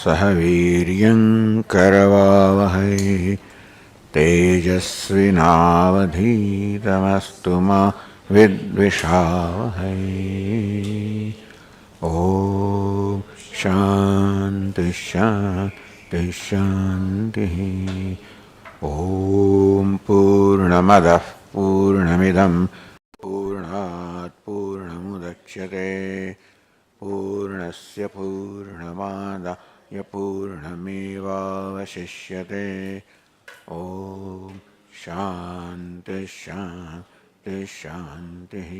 सह वीर्यं करवावहै तेजस्विनावधीतमस्तु मा विद्विषावहै। ॐ शान्ति शान्ति शान्तिः। ॐ पूर्णमदः पूर्णमिदं पूर्णात् पूर्णमुदच्यते पूर्णस्य पूर्णमादाय पूर्णमेवावशिष्यते। ॐ शान्ति शान्ति शान्तिः।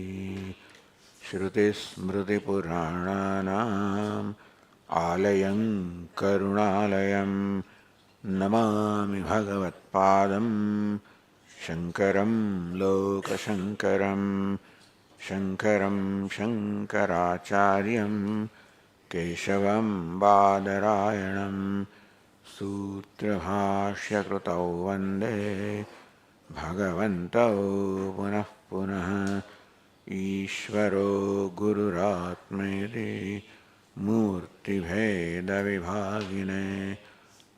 श्रुतिस्मृतिपुराणानाम् आलयं करुणालयं नमामि भगवत्पादं शङ्करं लोकशङ्करं। शङ्करं शङ्कराचार्यं केशवं बादरायणं सूत्रभाष्यकृतौ वन्दे भगवन्तौ पुनः पुनः। ईश्वरो गुरुरात्मेति मूर्तिभेदविभागिने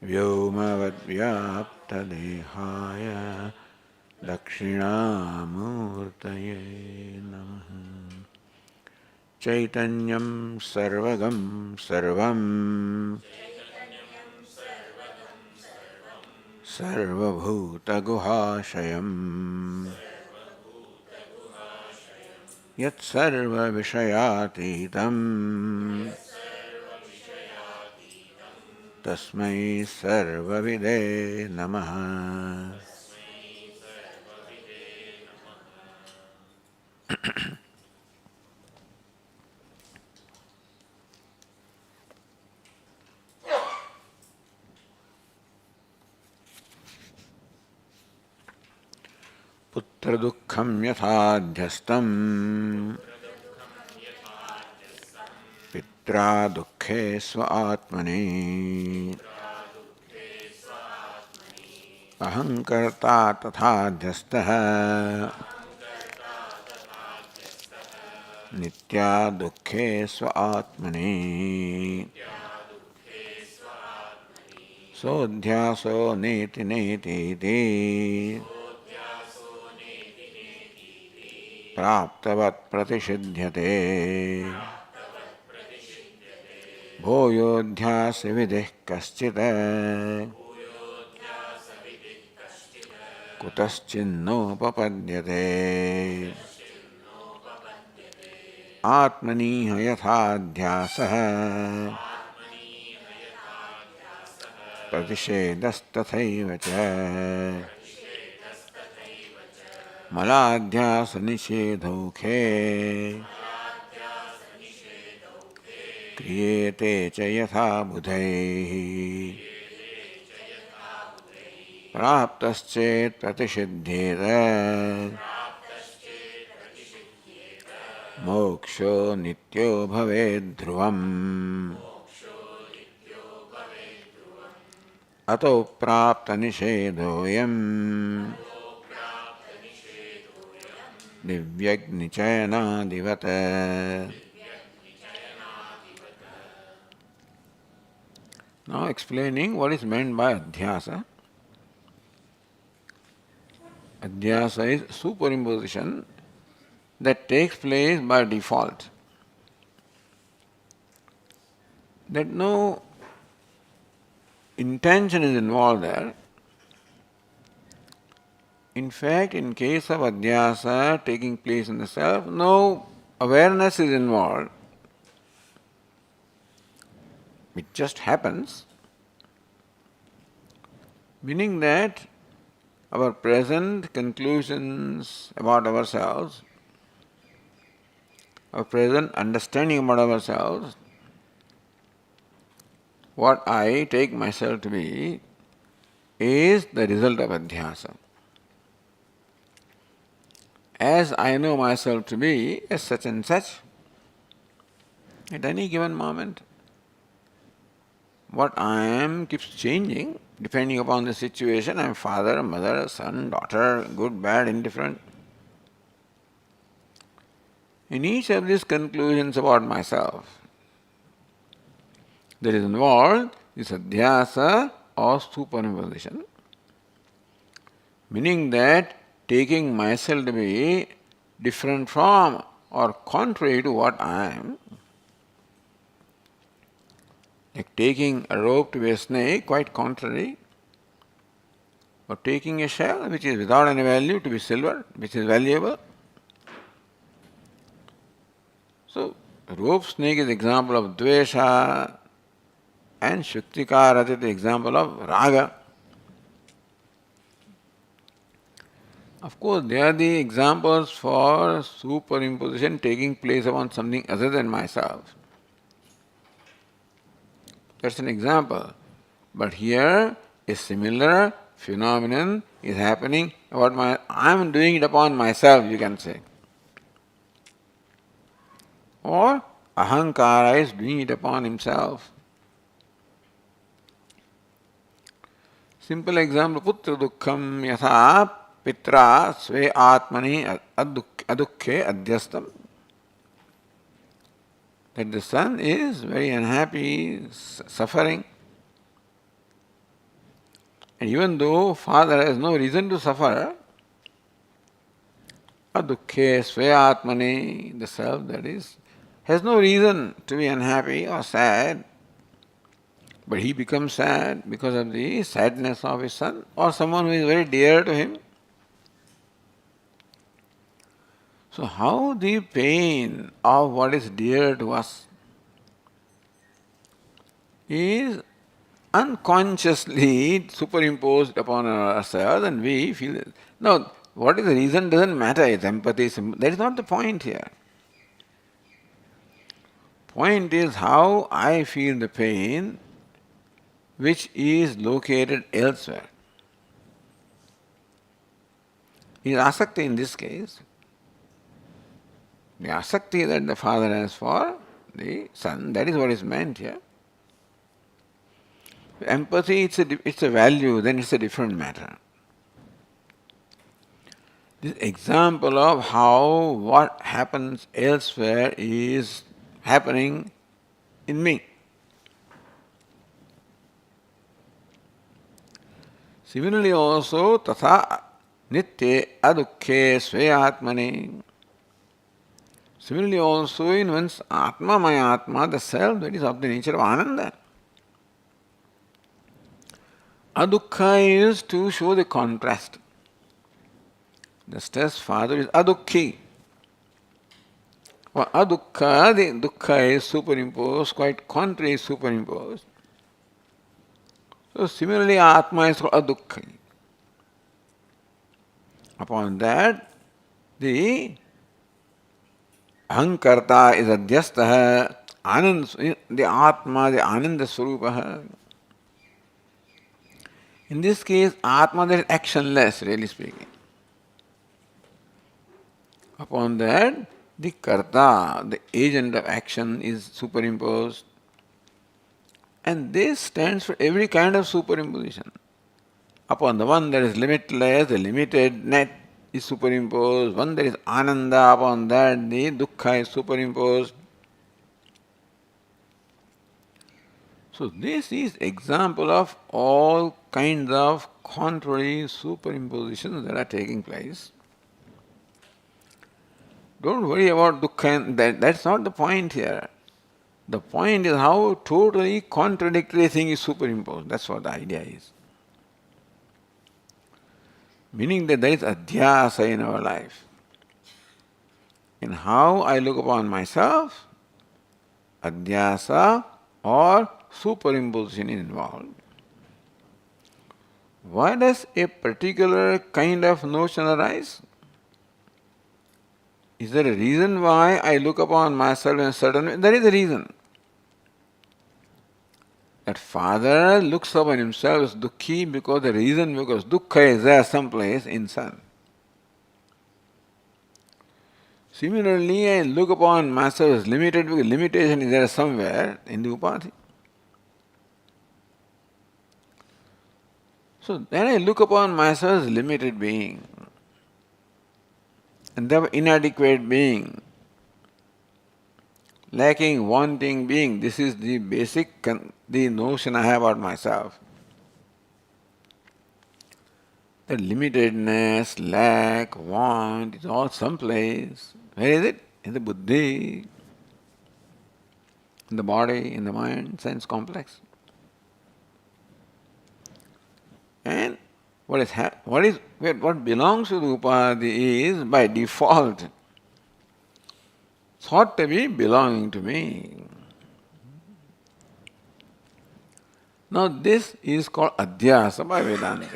व्योमवद्व्याप्तदेहाय दक्षिणामूर्तये नमः। चैतन्यं सर्वगं सर्वं सर्वभूतगुहाशयं यत्सर्वविषयातीतं तस्मै सर्वविदे नमः। पुत्रदुःखं यथाध्यस्तं पित्रा दुःखे स्व आत्मनि अहंकर्ता तथाध्यस्तः नित्या दुःखे स्व आत्मनि सोऽध्यासो नेति नेतीति प्राप्तवत् प्रतिषिध्यते। भूयोऽध्यासविधिः कश्चित् कुतश्चिन्नोपपद्यते। आत्मनीह यथाध्यासः प्रतिषेधस्तथैव च मलाध्यासनिषेधौखे क्रियेते च यथा बुधैः। प्राप्तश्चेत् प्रतिषिध्येत मोक्षो नित्यो भवेद्ध्रुवम्। अतो प्राप्तनिषेधोऽयम् दिव्यग्निचयनादिवत्। Now explaining what is meant by adhyasa. Adhyasa is superimposition that takes place by default. That no intention is involved there. In fact, in case of adhyasa taking place in the self, no awareness is involved. It just happens, meaning that our present conclusions about ourselves, our present understanding about ourselves, what I take myself to be, is the result of adhyasa. As I know myself to be as such and such, at any given moment, what I am keeps changing depending upon the situation. I am father, mother, son, daughter, good, bad, indifferent. In each of these conclusions about myself, there is involved is adhyasa or superimposition, meaning that taking myself to be different from or contrary to what I am. Like taking a rope to be a snake, quite contrary. Or taking a shell which is without any value to be silver, which is valuable. So, rope snake is example of dvesha, and shuktika rajat is example of raga. Of course, they are the examples for superimposition taking place upon something other than myself. That's an example. But here, a similar phenomenon is happening about I am doing it upon myself, you can say. Or ahankara is doing it upon himself. Simple example, putra dukkham yatha pitra sve atmani adukhe adhyastam. That the son is very unhappy, suffering. And even though father has no reason to suffer, adukhe sve atmani, the self that is, has no reason to be unhappy or sad. But he becomes sad because of the sadness of his son or someone who is very dear to him. So, how the pain of what is dear to us is unconsciously superimposed upon ourselves and we feel it. Now, what is the reason doesn't matter, it's empathy, that is not the point here. Point is how I feel the pain which is located elsewhere. Is asakti in this case. The asakti that the father has for the son, that is what is meant here. Empathy, it's a value, then it's a different matter. This example of how what happens elsewhere is happening in me. Similarly also, tatha nitye adukhe svayatmane. Similarly also in one's atma, my atma, the self that is of the nature of ananda. Adukha is to show the contrast. Just as father is adukhi. For adukha, the dukkha is superimposed, quite contrary is superimposed. So similarly, Atma is called adukhi. Upon that, the ahankarta is adhyastha, the Atma, the Ananda Swarupaha. In this case, Atma there is actionless, really speaking. Upon that, the karta, the agent of action, is superimposed. And this stands for every kind of superimposition. Upon the one that is limitless, the limited net is superimposed. One that is ananda, upon that the dukkha is superimposed. So this is example of all kinds of contrary superimpositions that are taking place. Don't worry about dukkha, that's not the point here. The point is how totally contradictory thing is superimposed. That's what the idea is. Meaning that there is adhyasa in our life. In how I look upon myself, adhyasa or superimposition is involved. Why does a particular kind of notion arise? Is there a reason why I look upon myself in a certain way? There is a reason. That father looks upon himself as dukkhi because dukkha is there someplace in son. Similarly, I look upon myself as limited because limitation is there somewhere in the upadhi. So then I look upon myself as limited being and therefore inadequate being. lacking, wanting, being. This is the basic, the notion I have about myself. The limitedness, lack, want is all someplace. Where is it? In the buddhi, in the body, in the mind, sense complex. And what belongs to the upadhi is by default thought to be belonging to me. Now this is called adhyasa by Vedanta.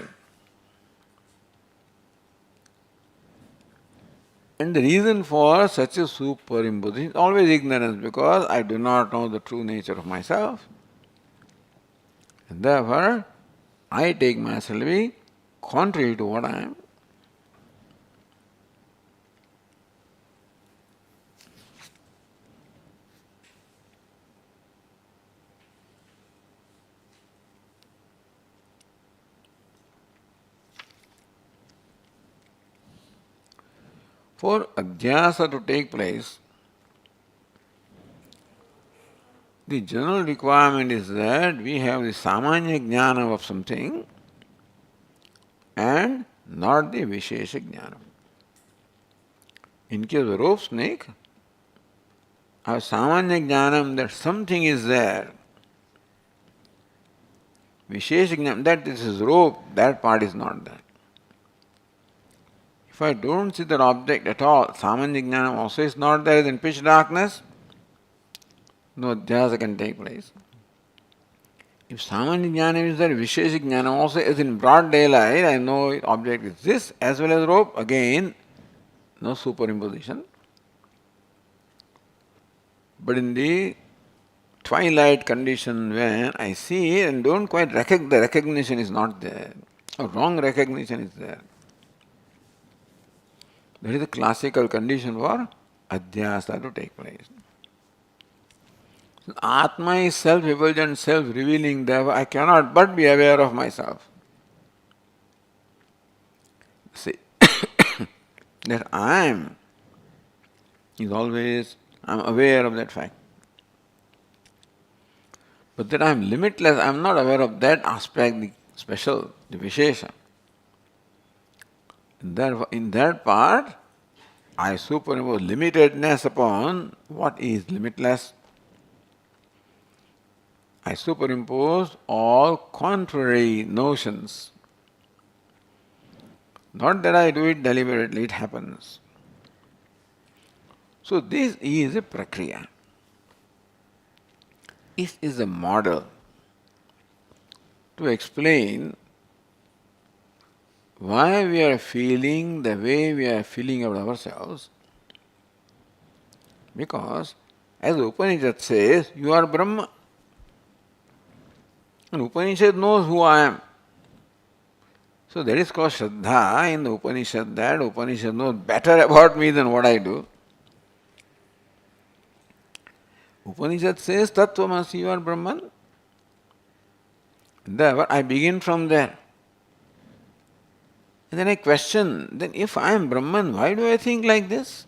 And the reason for such a superimposition is always ignorance, because I do not know the true nature of myself. And therefore, I take myself to be contrary to what I am. For adhyasa to take place, the general requirement is that we have the samanya jnana of something and not the vishesha jnana. In case of a rope snake, I have samanya jnanam that something is there. Vishesha jnanam that this is rope, that part is not there. If I don't see that object at all, samanya jnanam also is not there, in pitch darkness, no adhyasa can take place. If samanya jnana is there, vishesha jnana also is in broad daylight, I know object is this as well as rope, again, no superimposition. But in the twilight condition when I see it and don't quite recognize, the recognition is not there, or wrong recognition is there. That is the classical condition for adhyasa to take place. Atma is self-effulgent, self-revealing, therefore I cannot but be aware of myself. See, that I am is always, I am aware of that fact. But that I am limitless, I am not aware of that aspect, the special, the vishesha. Therefore, in that part, I superimpose limitedness upon what is limitless. I superimpose all contrary notions. Not that I do it deliberately, it happens. So this is a prakriya. It is a model to explain why we are feeling the way we are feeling about ourselves. Because, as the Upanishad says, you are Brahma. And Upanishad knows who I am. So that is called Shraddha in the Upanishad, that Upanishad knows better about me than what I do. Upanishad says, Tattvamasi, you are Brahman. Therefore, I begin from there. And then I question, then if I am Brahman, why do I think like this?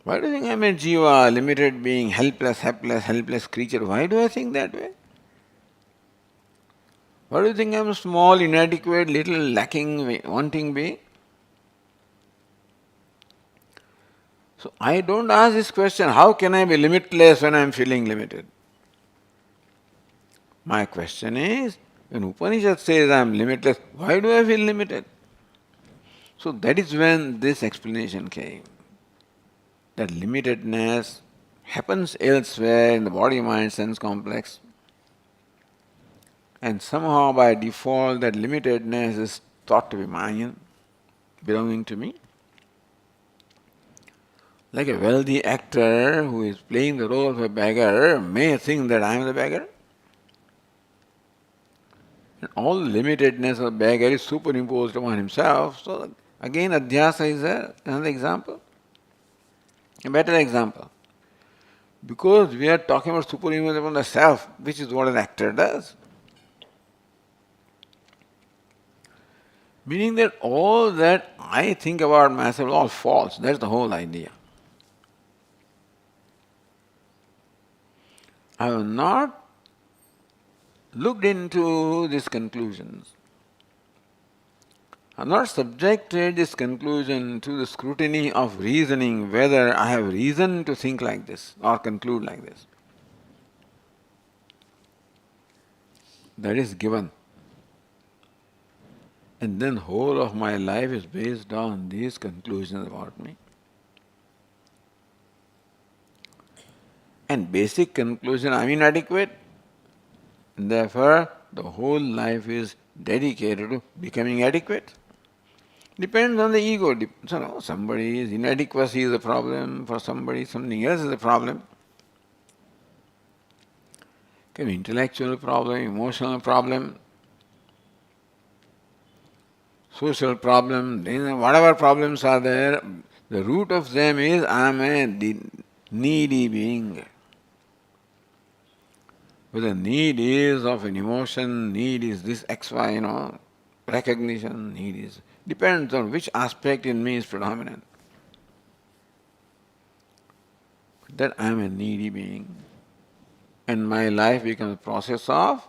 Why do you think I am a jiva, limited being, helpless creature? Why do I think that way? Why do you think I am a small, inadequate, little lacking, wanting being? So I don't ask this question, how can I be limitless when I am feeling limited? My question is, when Upanishad says I am limitless, why do I feel limited? So that is when this explanation came. That limitedness happens elsewhere in the body-mind sense complex. And somehow by default that limitedness is thought to be mine, belonging to me. Like a wealthy actor who is playing the role of a beggar may think that I am the beggar. And all the limitedness of the beggar is superimposed upon himself. So again adhyasa is another example. A better example. Because we are talking about superimposition upon the self, which is what an actor does. Meaning that all that I think about myself is all false. That's the whole idea. I have not looked into these conclusions. I have not subjected this conclusion to the scrutiny of reasoning whether I have reason to think like this or conclude like this. That is given. And then whole of my life is based on these conclusions about me. And basic conclusion, I am inadequate. Therefore, the whole life is dedicated to becoming adequate. Depends on the ego. So, somebody's inadequacy is a problem, for somebody something else is a problem. Can be intellectual problem, emotional problem, social problem, whatever problems are there, the root of them is I am a needy being. Whether need is of an emotion, need is this XY, recognition, need is. Depends on which aspect in me is predominant. That I am a needy being. And my life becomes a process of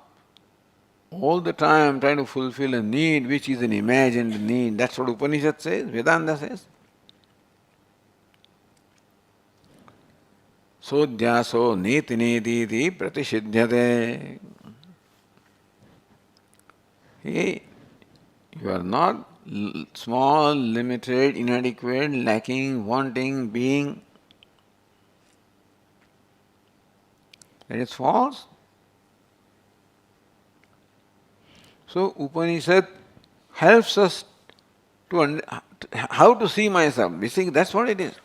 all the time trying to fulfill a need which is an imagined need. That's what Upanishad says, Vedanta says. Sodhyaso neti neti pratishiddhyate. Hey, you are not small, limited, inadequate, lacking, wanting, being. That is false. So Upanishad helps us to how to see myself. Basically, that's what it is.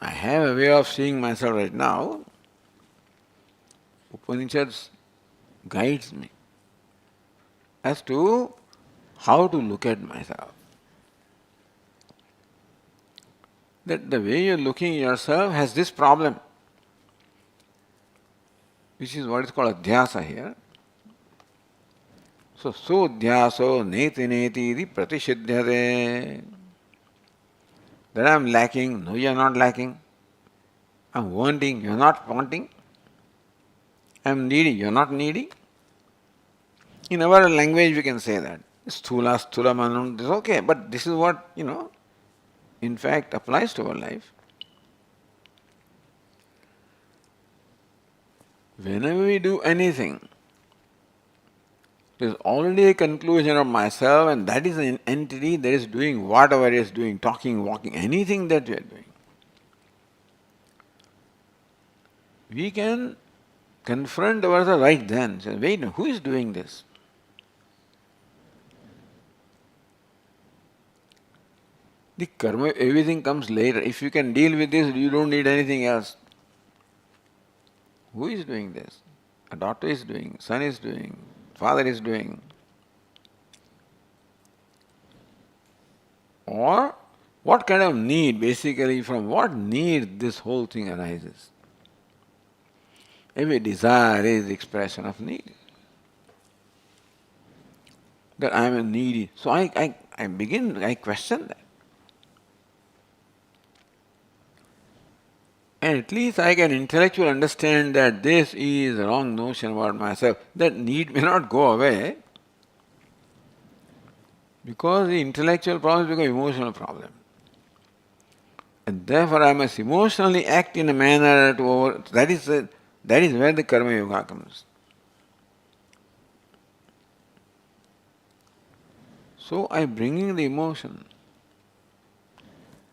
I have a way of seeing myself right now. Upanishad guides me as to how to look at myself. That the way you're looking at yourself has this problem, which is what is called adhyasa here. So, sodhyaso neti neti iti pratishiddhyate. That I am lacking, no, you are not lacking. I am wanting, you are not wanting. I am needy, you are not needy. In our language, we can say that. Sthula, sthula manam, this is okay, but this is what, in fact, applies to our life. Whenever we do anything, there is already a conclusion of myself, and that is an entity that is doing whatever it is doing, talking, walking, anything that we are doing. We can confront ourselves right then. Say, wait, who is doing this? The karma, everything comes later. If you can deal with this, you don't need anything else. Who is doing this? A daughter is doing, son is doing, father is doing. Or what kind of need, basically, from what need this whole thing arises? Every desire is the expression of need. That I am a needy. So I question that. And at least I can intellectually understand that this is a wrong notion about myself. That need may not go away because the intellectual problems become emotional problem. And therefore I must emotionally act in a manner that is where the karma yoga comes. So I bring in the emotion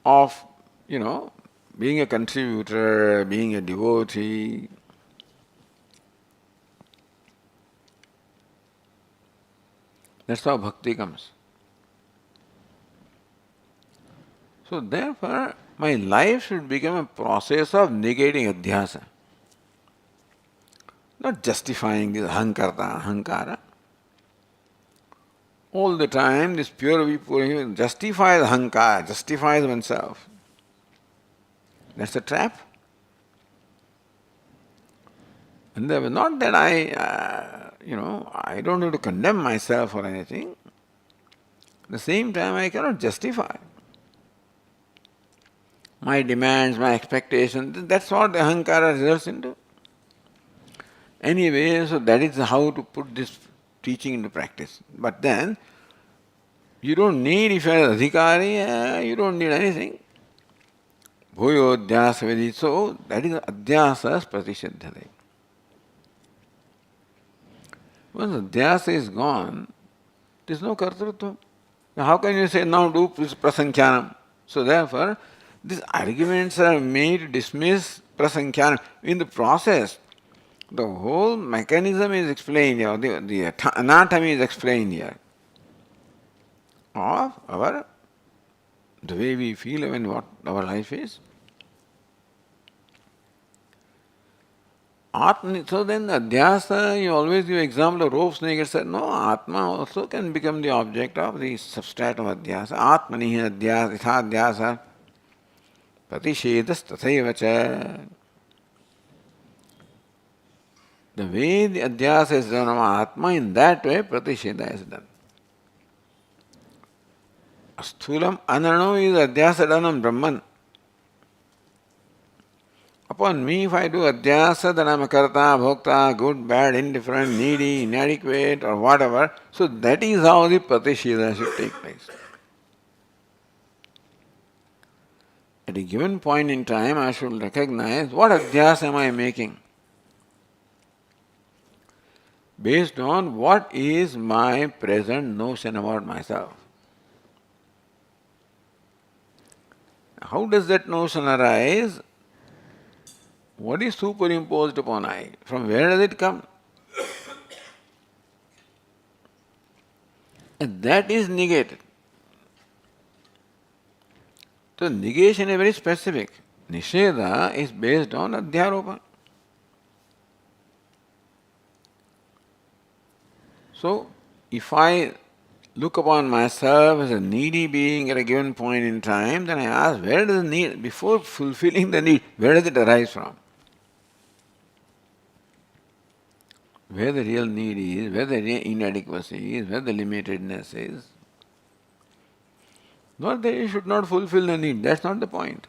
of, being a contributor, being a devotee. That's how bhakti comes. So therefore, my life should become a process of negating adhyasa. Not justifying this ahankara. All the time, this pure vipurim justifies ahankara, justifies oneself. That's a trap. And not that I don't have to condemn myself or anything. At the same time, I cannot justify my demands, my expectations. That's what the ahankara results into. Anyway, so that is how to put this teaching into practice. But then, you don't need, if you are adhikari, you don't need anything. Bhuyo adhyasa vedi. So, that is adhyasas pratishiddhate. Once adhyasa is gone, there is no kartrutva. How can you say, now do prasankhyanam? So therefore, these arguments are made to dismiss prasankhyanam. In the process, the whole mechanism is explained here, the anatomy is explained here of the way we feel and what our life is. So then adhyasa, you always give example of rope snake. It said, no, Atma also can become the object of the substratum of adhyasa. Atmani adhyasa, itha adhyasa, pratishedas tathaiva cha. The way the adhyasa is done of Atma, in that way pratisheda is done. Asthulam anano is adhyasa done on Brahman. Upon me, if I do adhyasa, then I am a karta, bhokta, good, bad, indifferent, needy, inadequate, or whatever. So that is how the pratisheda should take place. At a given point in time, I should recognize what adhyasa am I making, based on what is my present notion about myself. How does that notion arise? What is superimposed upon I? From where does it come? And that is negated. So negation is very specific. Nisheda is based on adhyaropa. So if I look upon myself as a needy being at a given point in time, then I ask, where does the need, before fulfilling the need, where does it arise from? Where the real need is, where the real inadequacy is, where the limitedness is. Not that you should not fulfill the need, that's not the point.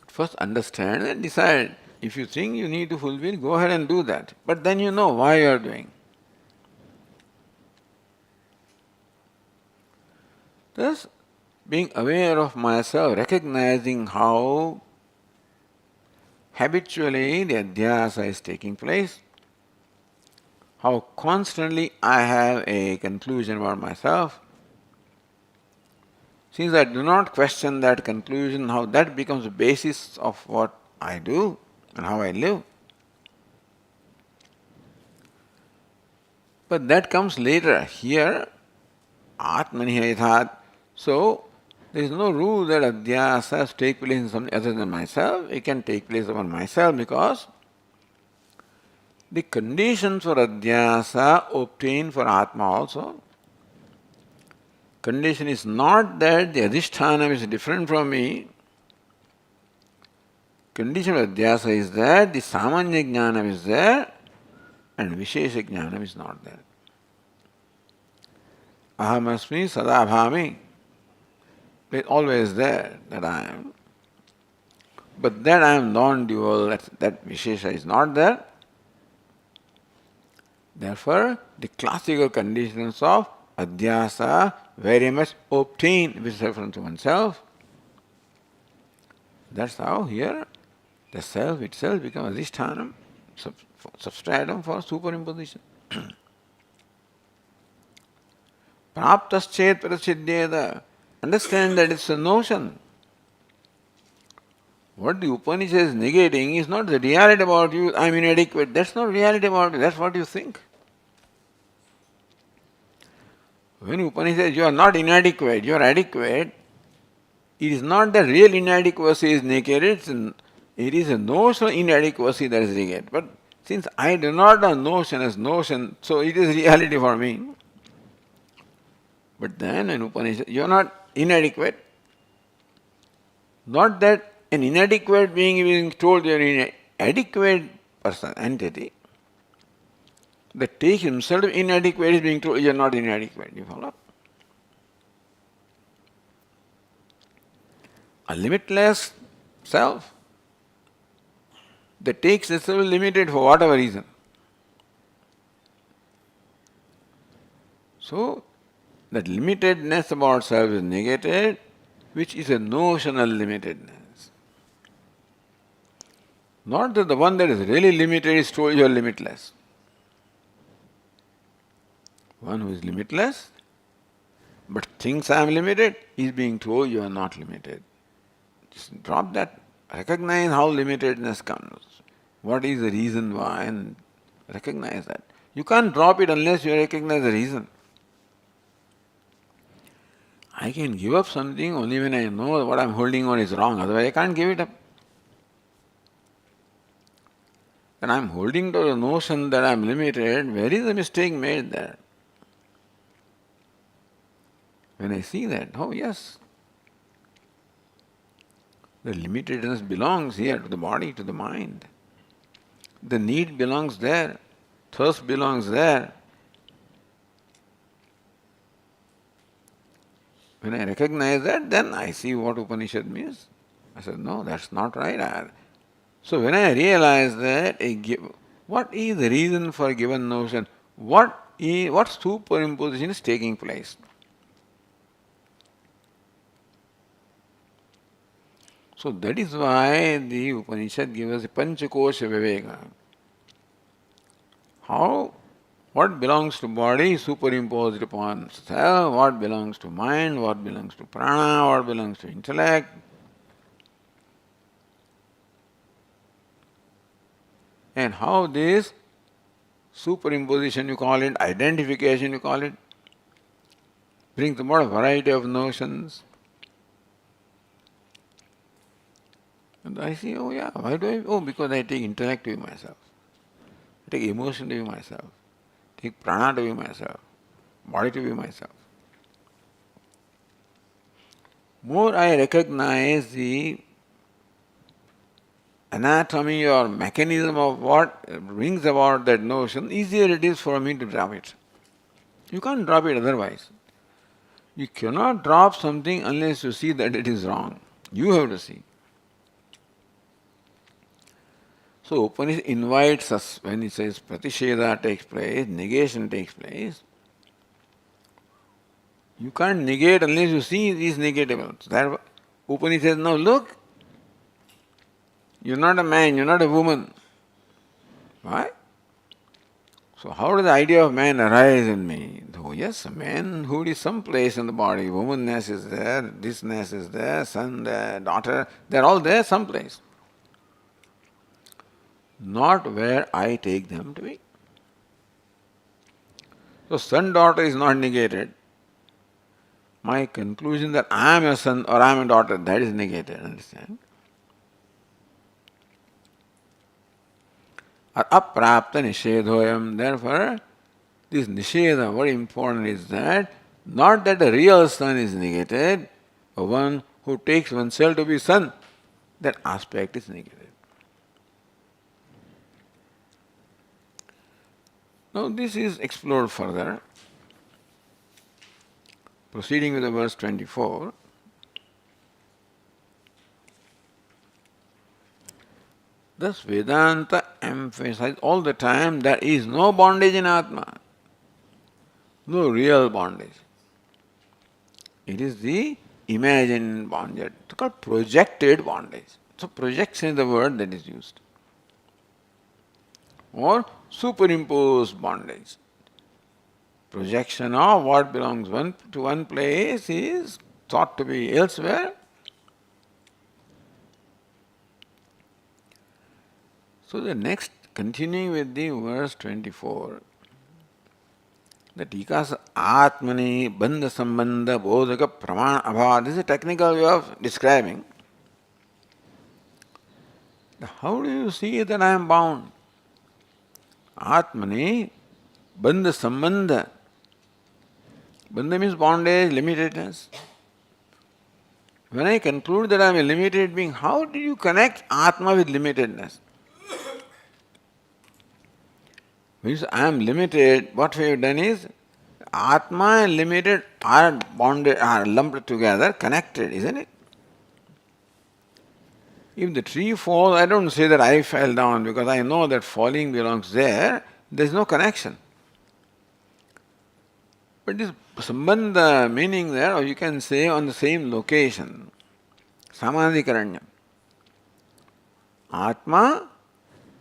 First understand and decide. If you think you need to fulfill, go ahead and do that. But then you know why you are doing. Thus, being aware of myself, recognizing how habitually the adhyasa is taking place, how constantly I have a conclusion about myself. Since I do not question that conclusion, how that becomes the basis of what I do and how I live. But that comes later. Here, Atmani Haithat. So, there is no rule that adhyasas take place in something other than myself. It can take place upon myself because the conditions for adhyasa obtain for Atma also. Condition is not that the adhishthanam is different from me. Condition of adhyasa is that the samanya jnanam is there and vishesha jnanam is not there. Ahamasmi sadabhami. It's always there that I am. But that I am non-dual, that vishesha is not there. Therefore, the classical conditions of adhyasa very much obtain with reference to oneself. That's how here the self itself becomes adhishthanam, substratum for superimposition. Praptaschet prasiddhyeda. Understand that it's a notion. What the Upanishad is negating is not the reality about you, I'm inadequate. That's not reality about you, that's what you think. When Upanishad says you are not inadequate, you are adequate, it is not that real inadequacy is negated, it is a notion of inadequacy that is negated. But since I do not know notion as notion, so it is reality for me. But then in Upanishad, you are not inadequate. Not that an inadequate being is being told you are an inadequate person, entity, that takes himself inadequate is being told you are not inadequate. You follow? a limitless self that takes itself limited for whatever reason. So, that limitedness about self is negated, which is a notional limitedness. Not that the one that is really limited is told you are limitless. One who is limitless but thinks I am limited is being told you are not limited. Just drop that. Recognize how limitedness comes. What is the reason why, and recognize that. You can't drop it unless you recognize the reason. I can give up something only when I know what I am holding on is wrong, otherwise I can't give it up. When I am holding to the notion that I am limited, where is the mistake made there? When I see that, oh yes, the limitedness belongs here to the body, to the mind. The need belongs there, thirst belongs there. When I recognize that, then I see what Upanishad means. I said, no, that's not right. So when I realize that, what is the reason for a given notion? What superimposition is taking place? So that is why the Upanishad gives us a Panchakosha Viveka. What belongs to body is superimposed upon self, what belongs to mind, what belongs to prana, what belongs to intellect. And how this superimposition, you call it, identification, you call it, brings about a variety of notions. And I see, oh yeah, why do I? Oh, because I take intellect to be myself. I take emotion to be myself. I take prana to be myself. Body to be myself. More I recognize the anatomy or mechanism of what brings about that notion, easier it is for me to drop it. You can't drop it otherwise. You cannot drop something unless you see that it is wrong. You have to see. So Upanishad invites us when it says pratisheda takes place, negation takes place. You can't negate unless you see these negatables. That Upanishad says, now look, you're not a man, you're not a woman. Why? So how does the idea of man arise in me? Oh yes, manhood is someplace in the body. Womanness is there, thisness is there, son there, daughter, they're all there someplace. Not where I take them to be. So son, daughter is not negated. My conclusion that I am a son or I am a daughter, that is negated, understand? Aprapta nishedhoyam. Therefore, this nisheda, very important is that not that a real son is negated, but one who takes oneself to be son, that aspect is negated. Now this is explored further. Proceeding with the verse 24. Thus Vedanta emphasizes all the time there is no bondage in Atma. No real bondage. It is the imagined bondage. It's called projected bondage. So projection is the word that is used. Or superimposed bondage. Projection of what belongs to one place is thought to be elsewhere. So the next, continuing with the verse 24, the Tikas Atmani Bandha Sambandha Bodhaka Pramana Abha. This is a technical way of describing. How do you see that I am bound? Atmani Bandha Sambandha. Bandha means bondage, limitedness. When I conclude that I am a limited being, how do you connect Atma with limitedness? Means I am limited, what we have done is, Atma and limited are bonded, are lumped together, connected, isn't it? If the tree falls, I don't say that I fell down because I know that falling belongs there. There is no connection. But this sambandha meaning there, or you can say on the same location, samadhikaranya. Atma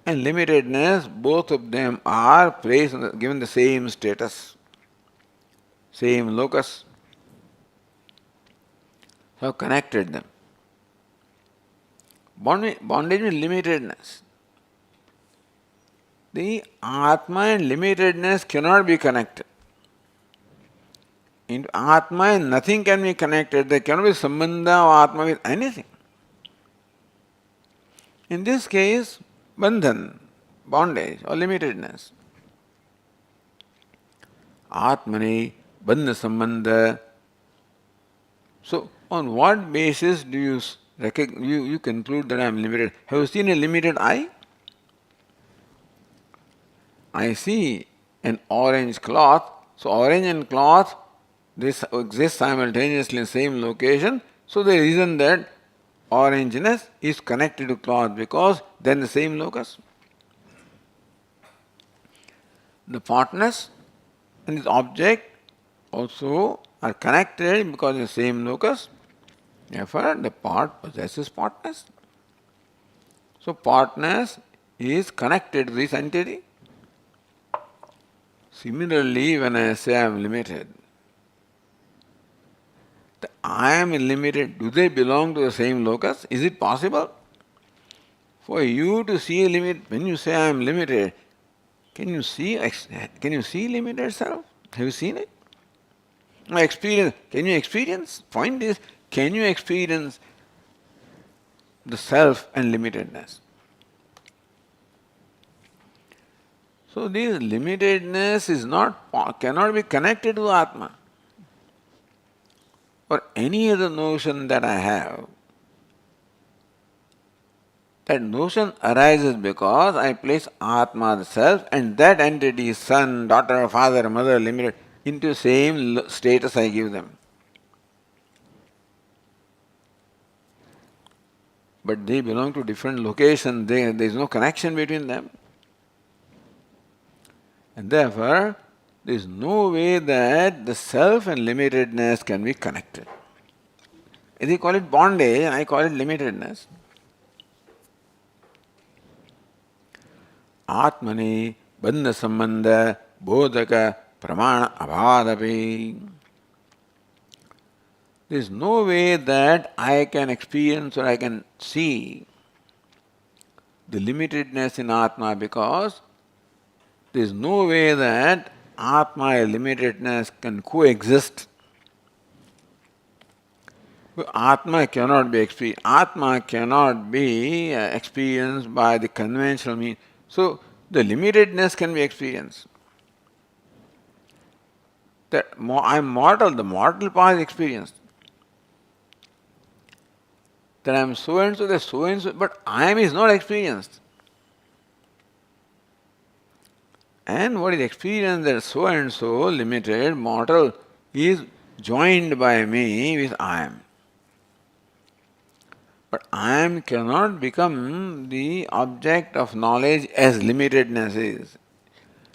and limitedness, both of them are placed given the same status, same locus. So connected them. Bondage means limitedness. The Atma and limitedness cannot be connected. In Atma and nothing can be connected. There cannot be sambandha of Atma with anything. In this case, bandhan, bondage or limitedness. Atmani, bandha sambandha. So, on what basis do you conclude that I am limited? Have you seen a limited eye? I see an orange cloth. So, orange and cloth, this exist simultaneously in the same location. So, the reason that orangeness is connected to cloth because then the same locus. The partness and this object also are connected because of the same locus. Therefore, the part possesses partness. So, partness is connected to this entity. Similarly, when I say I am limited, the I am limited, do they belong to the same locus? Is it possible for you to see a limit? When you say I am limited, can you see limited self? Have you seen it? Experience. Can you experience? Point is, can you experience the self and limitedness? So this limitedness cannot be connected to Atma or any other notion that I have. That notion arises because I place Atma, the self, and that entity, son, daughter, father, mother, limited, into the same status I give them. But they belong to different locations, there is no connection between them. And therefore, there is no way that the self and limitedness can be connected. They call it bondage, I call it limitedness. Atmani bandha sambandha bodhaka pramana abhadapi. There is no way that I can experience or I can see the limitedness in Atma because there is no way that Atma and limitedness can coexist. Atma cannot be experienced. Atma cannot be experienced by the conventional means. So the limitedness can be experienced. That I am mortal, the mortal part is experienced. That I am so and so, but I am is not experienced. And what is experienced that so and so, limited, mortal, is joined by me with I am. But I am cannot become the object of knowledge as limitedness is.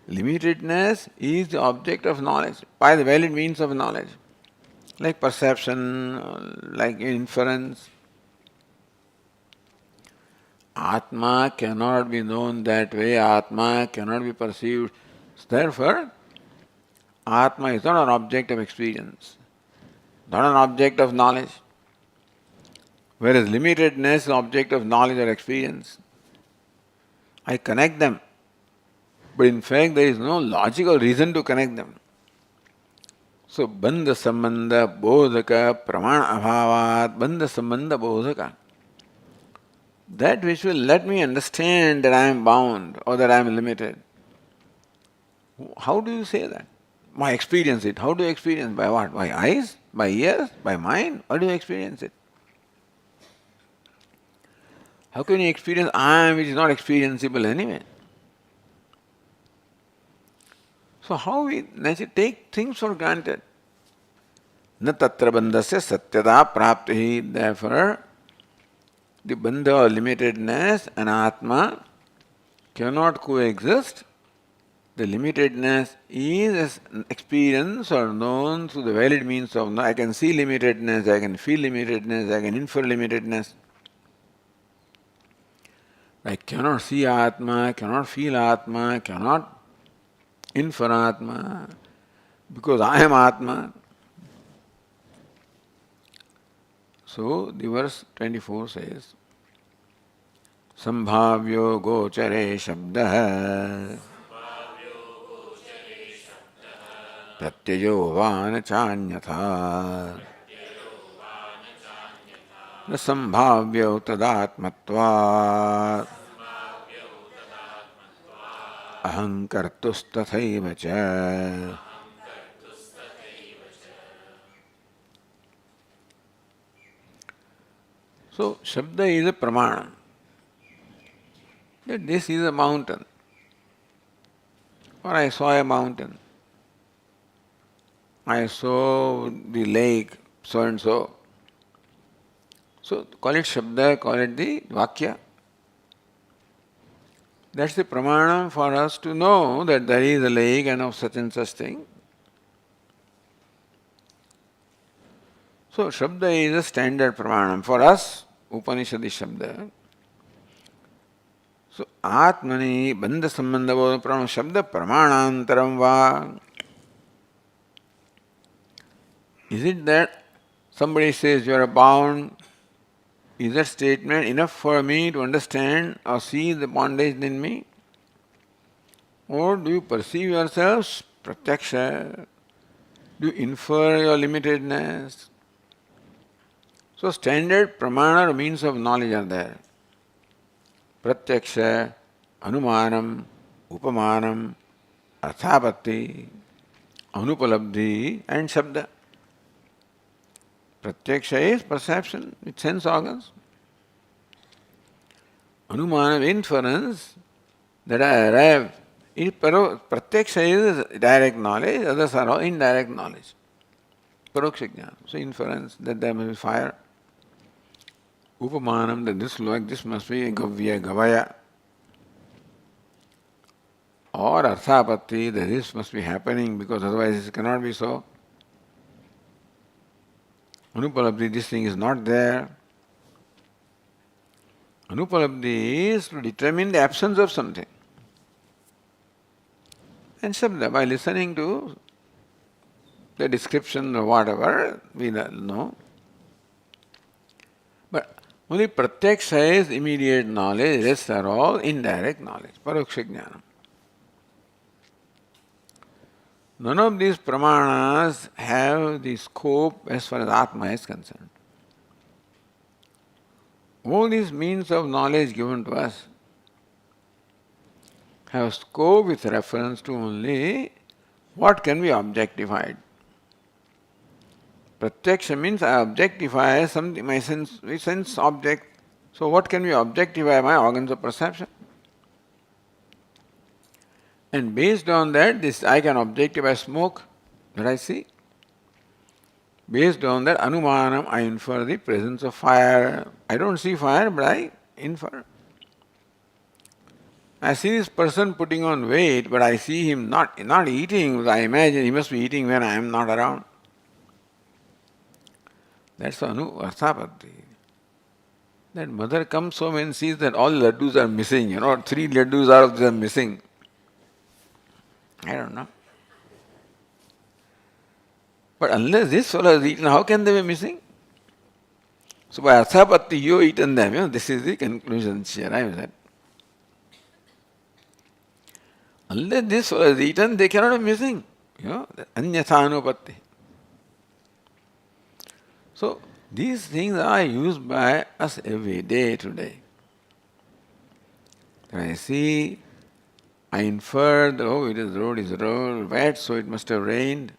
Limitedness is the object of knowledge by the valid means of knowledge, like perception, like inference. Atma cannot be known that way, Atma cannot be perceived. Therefore, Atma is not an object of experience, not an object of knowledge. Whereas limitedness is an object of knowledge or experience. I connect them, but in fact there is no logical reason to connect them. So, bandha sambandha bodhaka pramana abhavat, bandha sambandha bodhaka. That which will let me understand that I am bound or that I am limited. How do you say that? I experience it. How do you experience? By what? By eyes? By ears? By mind? How do you experience it? How can you experience I am which is not experienceable anyway? So how we take things for granted? Na tatra bandhasya satyada prapti. Therefore, the bandha or limitedness and Atma cannot coexist. The limitedness is an experience or known through the valid means of I can see limitedness, I can feel limitedness, I can infer limitedness. I cannot see Atma, cannot feel Atma, cannot infer Atma, because I am Atma. So the verse 24 says, Sambhavyo gochare shabdah pratyayo vana chanyatha na sambhavyo tadatmatvat ahankartustathaiva cha. So, Shabda is a pramana. That this is a mountain. Or I saw a mountain. I saw the lake, so and so. So, call it Shabda, call it the Vakya. That's the pramana for us to know that there is a lake and of such and such thing. So, Shabda is a standard pramana. For us, Upanishadi Shabda. So, Atmani bandha sambandha pranam Shabda pramanantaram va. Is it that somebody says you are bound? Is that statement enough for me to understand or see the bondage in me? Or do you perceive yourselves pratyaksha? Do you infer your limitedness? So standard pramana or means of knowledge are there. Pratyaksha, anumanam, upamanam, arthapatti, anupalabdhi and shabda. Pratyaksha is perception with sense organs. Anumanam, inference that I arrive. Pratyaksha is direct knowledge, others are all indirect knowledge. Paroksha jnana. So inference that there must be fire. Upamanam, that this like this must be gavya, gavaya. Or arthapatti, that this must be happening because otherwise it cannot be so. Anupalabdhi, this thing is not there. Anupalabdhi is to determine the absence of something. And Shabda, by listening to the description or whatever, we know. But only pratyaksha is immediate knowledge, rest are all indirect knowledge, paroksha jnana. None of these pramanas have the scope as far as Atma is concerned. All these means of knowledge given to us have scope with reference to only what can be objectified. Pratyaksha means I objectify something, my sense object. So what can be objectify? My organs of perception. And based on that, this I can objectify smoke that I see. Based on that, anumanam, I infer the presence of fire. I don't see fire, but I infer. I see this person putting on weight, but I see him not eating. I imagine he must be eating when I am not around. That's arthapatti. That mother comes home and sees that all laddus are missing, 3 laddus out of them missing. I don't know. But unless this fellow has eaten, how can they be missing? So by arthapatti, you eaten them. This is the conclusion she arrives at. Unless this fellow has eaten, they cannot be missing. Anyathanupatti. So these things are used by us every day today. When I see, I infer that, it is road wet, so it must have rained.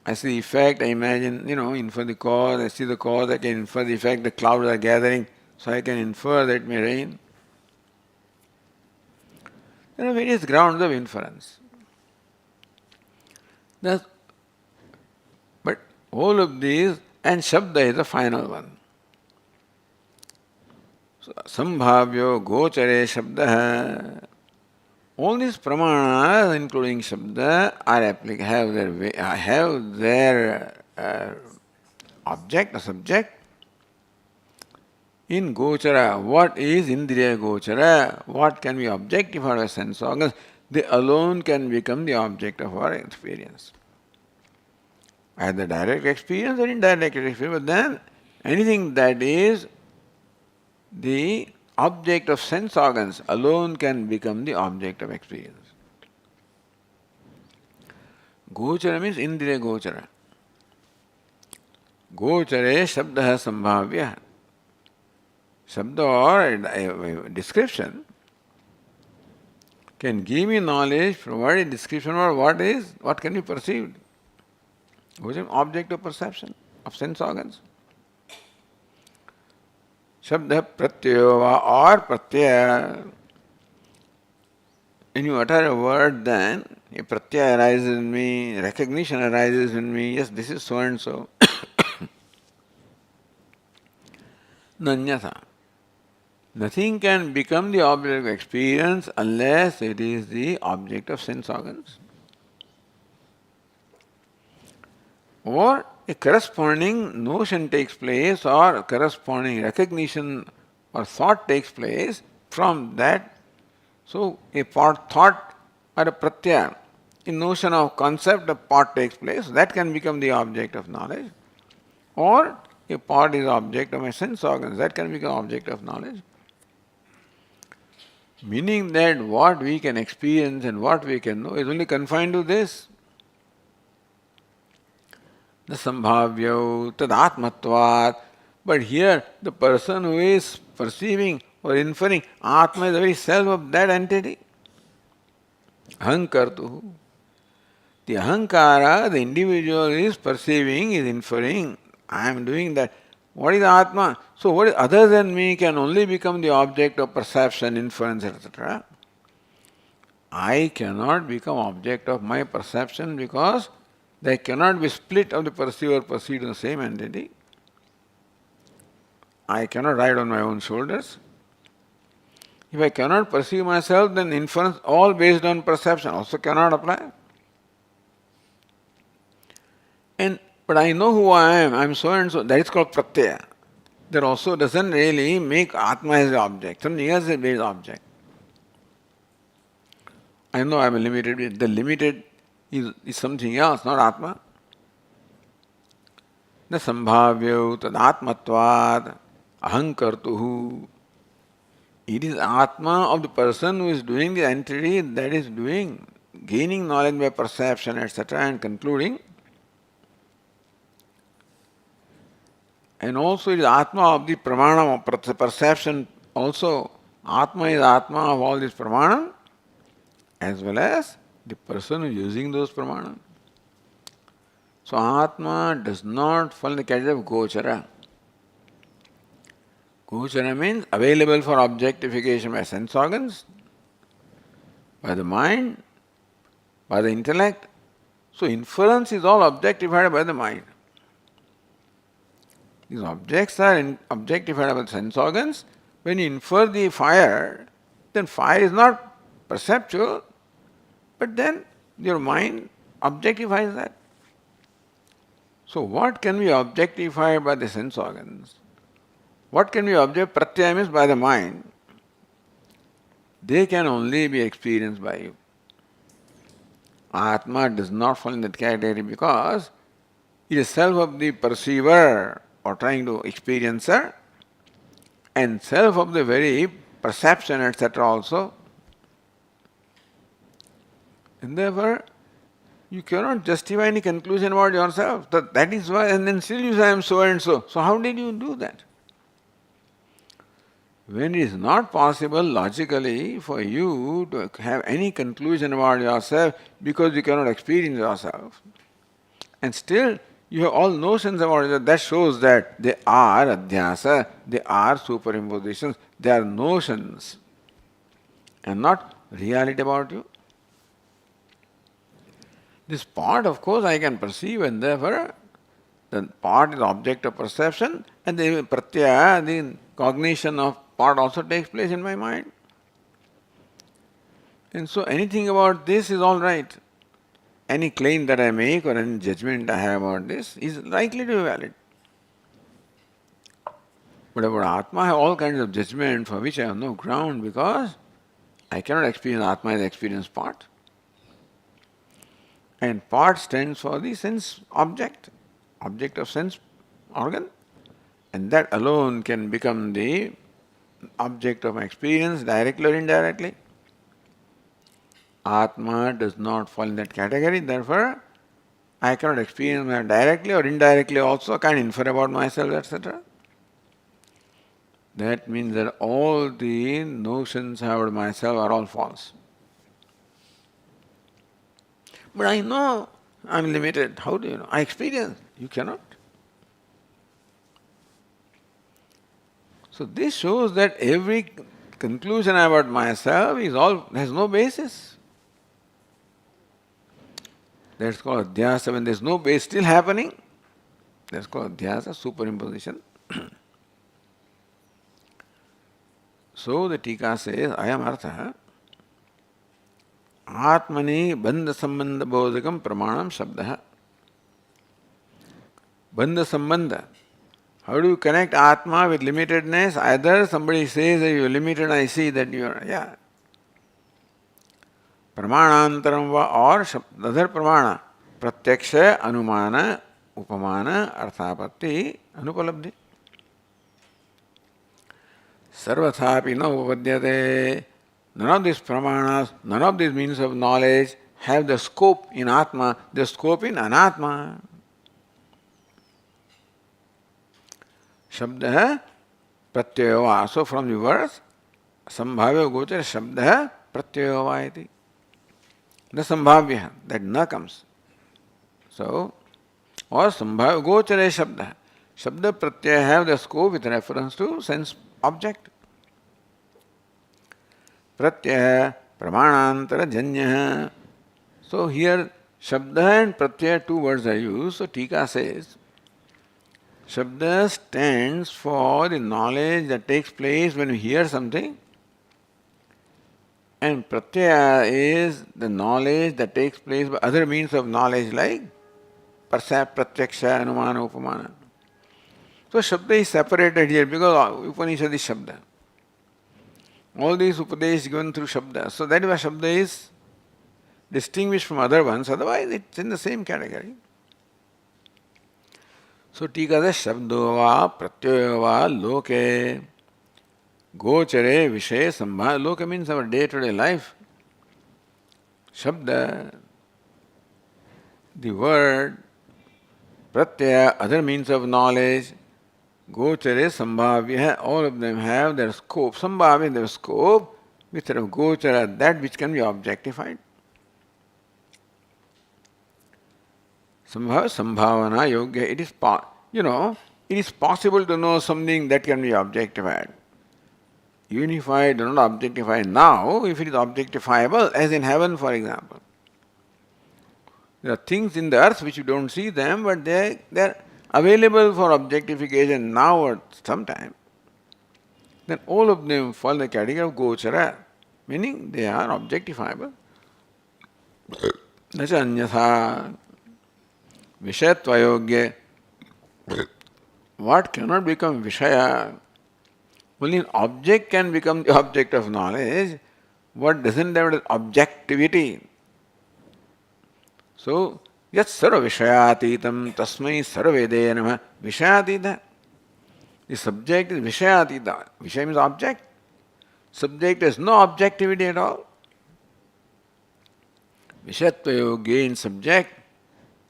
I see the effect, I imagine, infer the cause, I see the cause, I can infer the effect, the clouds are gathering, so I can infer that it may rain. There are various grounds of inference. But all of these, and Shabda is the final one. Sambhavyo gochare shabda. All these pramanas, including shabda, have their object or subject in gochara. What is indriya gochara? What can be objectified as sense organs? They alone can become the object of our experience. Either direct experience or indirect experience, but then anything that is the object of sense organs alone can become the object of experience. Gochara means indriya gochara. Gochare shabda sambhavya. Shabda or a description can give me knowledge, provide a description of what can be perceived. Which is object of perception of sense organs. Shabda pratyaya or pratyaya. When you utter a word, then a pratyaya arises in me, recognition arises in me, yes, this is so and so. Nanyatha. Nothing can become the object of experience unless it is the object of sense organs. Or a corresponding notion takes place, or corresponding recognition or thought takes place from that. So a part thought or a pratyaya, a notion of concept of part takes place, that can become the object of knowledge. Or a part is object of my sense organs, that can become object of knowledge. Meaning that what we can experience and what we can know is only confined to this. The sambhavya tadatmatvat. But here the person who is perceiving or inferring, Atma is the very self of that entity. Ahankartuhu. The ahankara, the individual is perceiving, is inferring, I am doing that. What is Atma? So what is other than me can only become the object of perception, inference, etc. I cannot become object of my perception because they cannot be split of the perceiver perceived in the same entity. I cannot ride on my own shoulders. If I cannot perceive myself, then inference all based on perception also cannot apply. But I know who I am so and so, that is called pratyaya. That also doesn't really make Atma as the object, something else is the base object. I know I am limited, the limited is something else, not Atma. The sambhavya tadatmatvat ahankartuhu. It is Atma of the person who is doing the entity that is doing, gaining knowledge by perception, etc., and concluding. And also it is Atma of the pramana, perception also. Atma is Atma of all this pramana, as well as the person who is using those pramana. So Atma does not fall in the category of gochara. Gochara means available for objectification by sense organs, by the mind, by the intellect. So inference is all objectified by the mind. These objects are objectified by the sense organs. When you infer the fire, then fire is not perceptual, but then your mind objectifies that. So what can be objectified by the sense organs? What can be objectified? Pratyaya means by the mind. They can only be experienced by you. Atma does not fall in that category because it is self of the perceiver or trying to experiencer and self of the very perception, etc. also. And therefore, you cannot justify any conclusion about yourself. That is why, and then still you say, I am so and so. So how did you do that? When it is not possible logically for you to have any conclusion about yourself because you cannot experience yourself, and still you have all notions about it, that shows that they are adhyasa, they are superimpositions, they are notions and not reality about you. This part, of course, I can perceive, and therefore the part is object of perception, and the pratyaya, the cognition of part also takes place in my mind. And so anything about this is all right. Any claim that I make or any judgment I have about this is likely to be valid. But about Atma, I have all kinds of judgment for which I have no ground because I cannot experience Atma as experience part. And part stands for the sense object of sense organ. And that alone can become the object of my experience directly or indirectly. Atma does not fall in that category, therefore I cannot experience that directly or indirectly also, I can infer about myself, etc. That means that all the notions I have about myself are all false. But I know I am limited. How do you know? I experience. You cannot. So this shows that every conclusion about myself has no basis. That's called adhyasa. When there's no base still happening, that's called adhyasa, superimposition. So the Tika says, Ayam artha Atmani bandha sambandha bodhakam pramanam shabdaha. Bandha sambandha. How do you connect Atma with limitedness? Either somebody says that you're limited, I see that you're, yeah. Pramanantaram va or other pramana. Pratyaksha, anumana, upamana, arthapatti, anupalabdhi. Sarvathapi na upadyate. None of these pramanas, none of these means of knowledge have the scope in Atma, the scope in Anatma. Shabda pratyayava. So from the verse, sambhavya gochara shabda pratyayava iti. The sambhavya, that na comes. So, or sambhavya gochara shabda. Shabda pratyaya have the scope with reference to sense object. Pratyaya pramanantara janya. So here shabda and pratyaya, two words are used. So Tika says, Shabda stands for the knowledge that takes place when we hear something, and pratyaya is the knowledge that takes place by other means of knowledge like pratyaksha, anumana, upamana. So Shabda is separated here because Upanishad is Shabda. All these Upadesh is given through Shabda. So that is why Shabda is distinguished from other ones, otherwise it's in the same category. So Tika says, Shabdo va pratyayo va loke gochare vishay sambha. Loka means our day-to-day life. Shabda, the word, pratyaya, other means of knowledge, gochare sambhavya, all of them have their scope. Sambhavya, their scope, with of gochara, that which can be objectified. Sambhavana yogya, it is possible to know something that can be objectified. Even if I do not objectify now, if it is objectifiable, as in heaven for example. There are things in the earth which you don't see them, but they are available for objectification now or sometime. Then all of them fall in the category of gochara, meaning they are objectifiable. Nacha anyatha. Vishayatva yogya. What cannot become Vishaya? Only an object can become the object of knowledge. What doesn't have objectivity? So, yat sarva vishayatitam tasmai sarvede namah vishayatita. The subject is vishayatita. Vishaya means object. Subject has no objectivity at all. Vishayatva yogya in subject.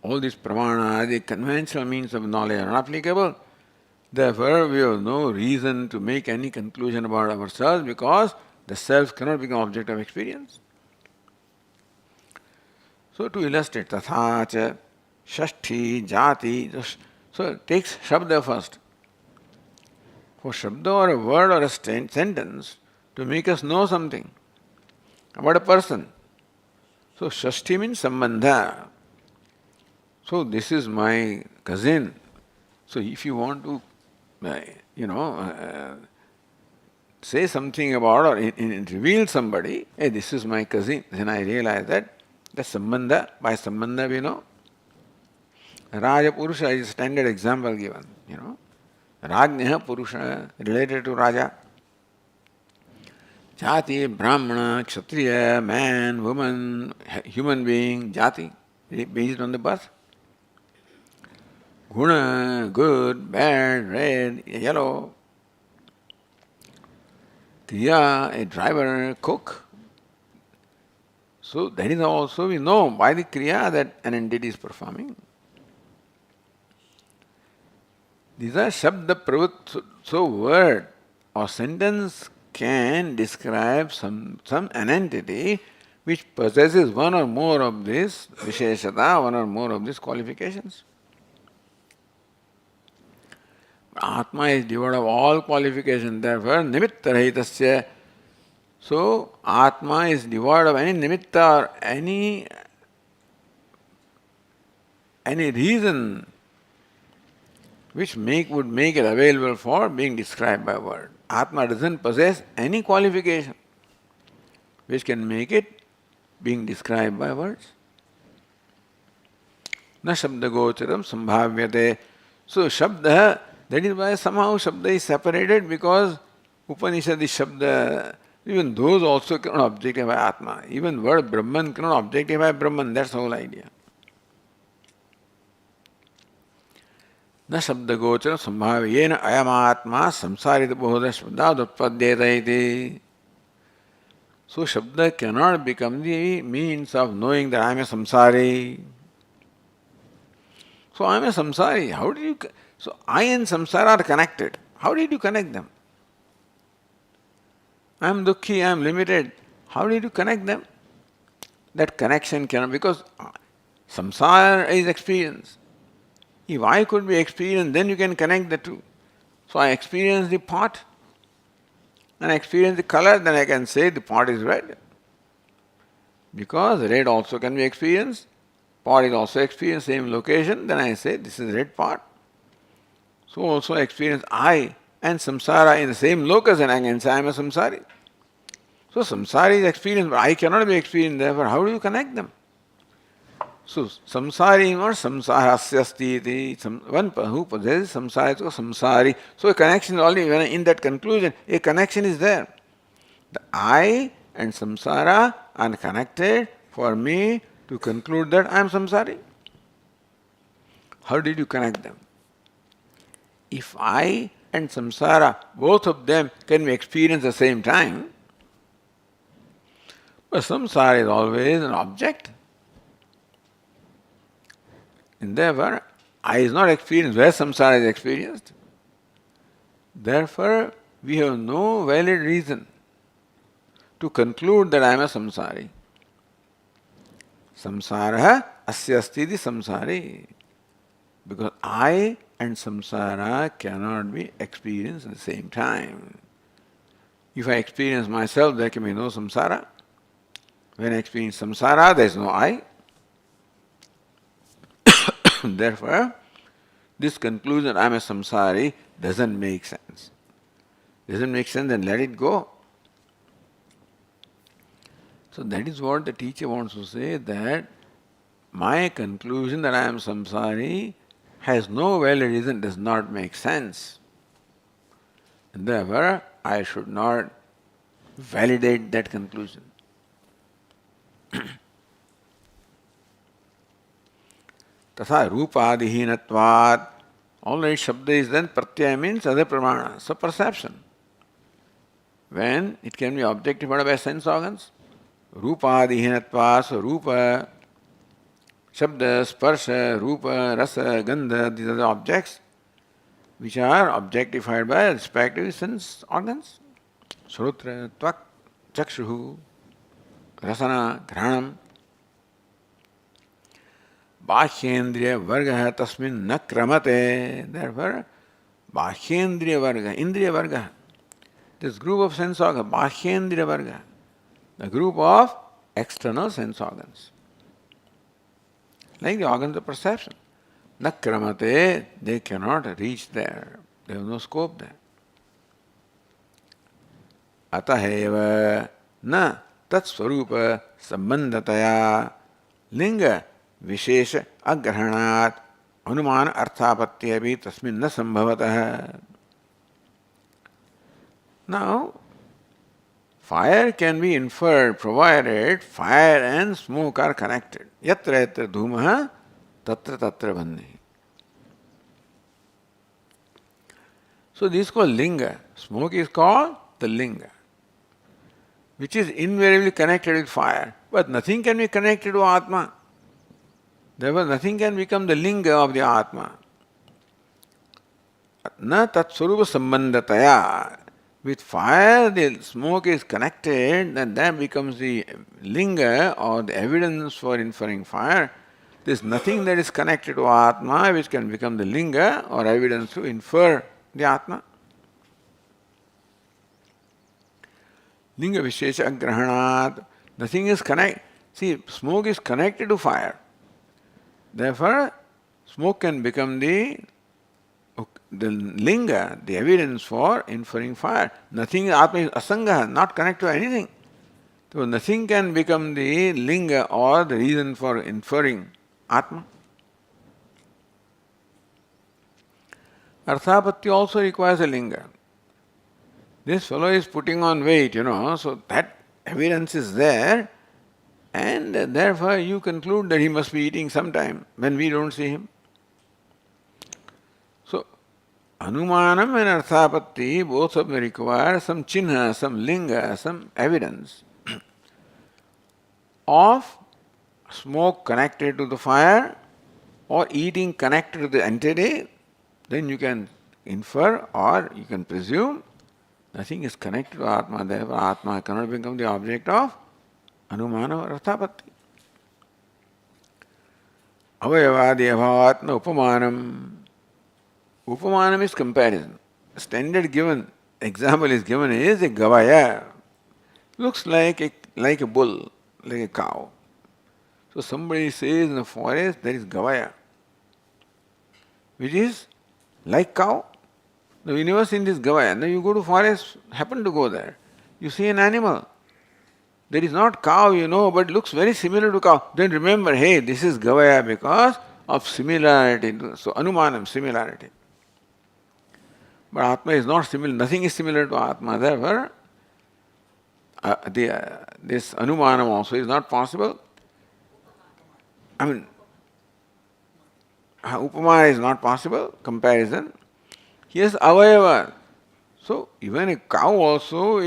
All these pramana, the conventional means of knowledge are not applicable. Therefore, we have no reason to make any conclusion about ourselves because the self cannot become object of experience. So to illustrate, tathacha, shashti, jati, so it takes shabda first. For shabda or a word or a sentence to make us know something about a person. So shashti means sambandha. So this is my cousin. So if you want to, say something about or reveal somebody, hey, this is my cousin, then I realize that the sambandha, by sambandha we know. Raja Purusha is a standard example given, Rajnyaha Purusha related to Raja. Jati, Brahmana, Kshatriya, man, woman, human being, Jati, based on the birth. Guna, good, bad, red, yellow. Kriya, a driver, cook. So that is also we know by the Kriya that an entity is performing. These are Shabda Pravut. So word or sentence can describe some an entity which possesses one or more of this Visheshata, one or more of these qualifications. Atma is devoid of all qualifications, therefore nimitta rahitasya. So Atma is devoid of any nimitta or any reason which would make it available for being described by word. Atma doesn't possess any qualification which can make it being described by words. Na shabda gocharam sambhavyate. So shabda, that is why somehow shabda is separated, because Upanishad is shabda. Even those also cannot objectify Atma. Even word Brahman cannot objectify Brahman. That's the whole idea. न शब्द गोचर संभाव्येन अयमात्मा संसारित बहुधा शब्दाद उत्पद्येत इति. So Shabda cannot become the means of knowing that I am a samsari. So I am a samsari. How did you... So I and samsara are connected. How did you connect them? I am dukhi, I am limited. How did you connect them? That connection cannot... Because samsara is experience. If I could be experienced, then you can connect the two. So I experience the pot, and I experience the color, then I can say the pot is red. Because red also can be experienced, pot is also experienced, same location, then I say this is red pot. So also experience I and samsara in the same locus, and I can say I am a samsari. So samsari is experienced, but I cannot be experienced, therefore how do you connect them? So samsari or samsarasya asti, one who possesses samsara is samsari. So a connection is only in that conclusion, a connection is there. The I and samsara are connected for me to conclude that I am samsari. How did you connect them? If I and samsara, both of them can be experienced at the same time, but samsara is always an object. And therefore, I is not experienced where samsara is experienced. Therefore, we have no valid reason to conclude that I am a samsari. Samsara asya asti samsari. Because I and samsara cannot be experienced at the same time. If I experience myself, there can be no samsara. When I experience samsara, there is no I. Therefore, this conclusion, I am a samsari, doesn't make sense. Doesn't make sense, then let it go. So that is what the teacher wants to say, that my conclusion that I am samsari has no valid reason, does not make sense. And therefore, I should not validate that conclusion. Tatha rupadhihinatvat. Already Shabda is then pratyaya means other pramana, so perception. When it can be objectified by sense organs, rupadhihinatvat, so rupa, Shabda, sparsha, rupa, rasa, gandha, these are the objects which are objectified by respective sense organs. Shrotra, tvak, chakshuhu, rasana, granam. Bhashyendriya varga tasmin na kramate. Therefore, Bhashyendriya varga, Indriya varga, this group of sense organs, Bhashyendriya varga, the group of external sense organs, like the organs of perception. Na kramate, they cannot reach there. There is no scope there. ataheva na tatsvarupa sambandhataya linga vishesha agrahanat anumana arthapatti abhi tasmin na sambhavatah. Now, fire can be inferred provided fire and smoke are connected. Yatra yatra dhumaha tatra tatra bandhi. So this is called linga. Smoke is called the linga, which is invariably connected with fire. But nothing can be connected to Atma. Therefore, nothing can become the linga of the Atma. Na tatsvarupa sambandhataya. With fire, the smoke is connected, and that becomes the linga or the evidence for inferring fire. There is nothing that is connected to Atma which can become the linga or evidence to infer the Atma. Linga vishesha agrahanat. Nothing is connected. See, smoke is connected to fire. Therefore, smoke can become the linga, the evidence for inferring fire. Nothing, Atma is asanga, not connected to anything. So nothing can become the linga or the reason for inferring Atma. Arthapatti also requires a linga. This fellow is putting on weight, so that evidence is there, and therefore you conclude that he must be eating sometime when we don't see him. So, Anumanam and Arthapatti both of them require some chinha, some linga, some evidence of smoke connected to the fire or eating connected to the entity. Then you can infer or you can presume nothing is connected to Atma. Therefore, Atma cannot become the object of Anumana or Arthapatti. Avayavadi abhavatna upamanam. Upamanam is comparison. A standard given example is given is a gavaya. Looks like a bull, like a cow. So somebody says in the forest there is gavaya, which is like cow. Now you never seen this gavaya. Now you go to forest, happen to go there. You see an animal. There is not cow, but looks very similar to cow. Then remember, hey, this is gavaya because of similarity. So anumanam, similarity. But Atma is not similar, nothing is similar to Atma. Therefore, this anumanam also is not possible. Upama is not possible, comparison. Here's avayava. So even a cow also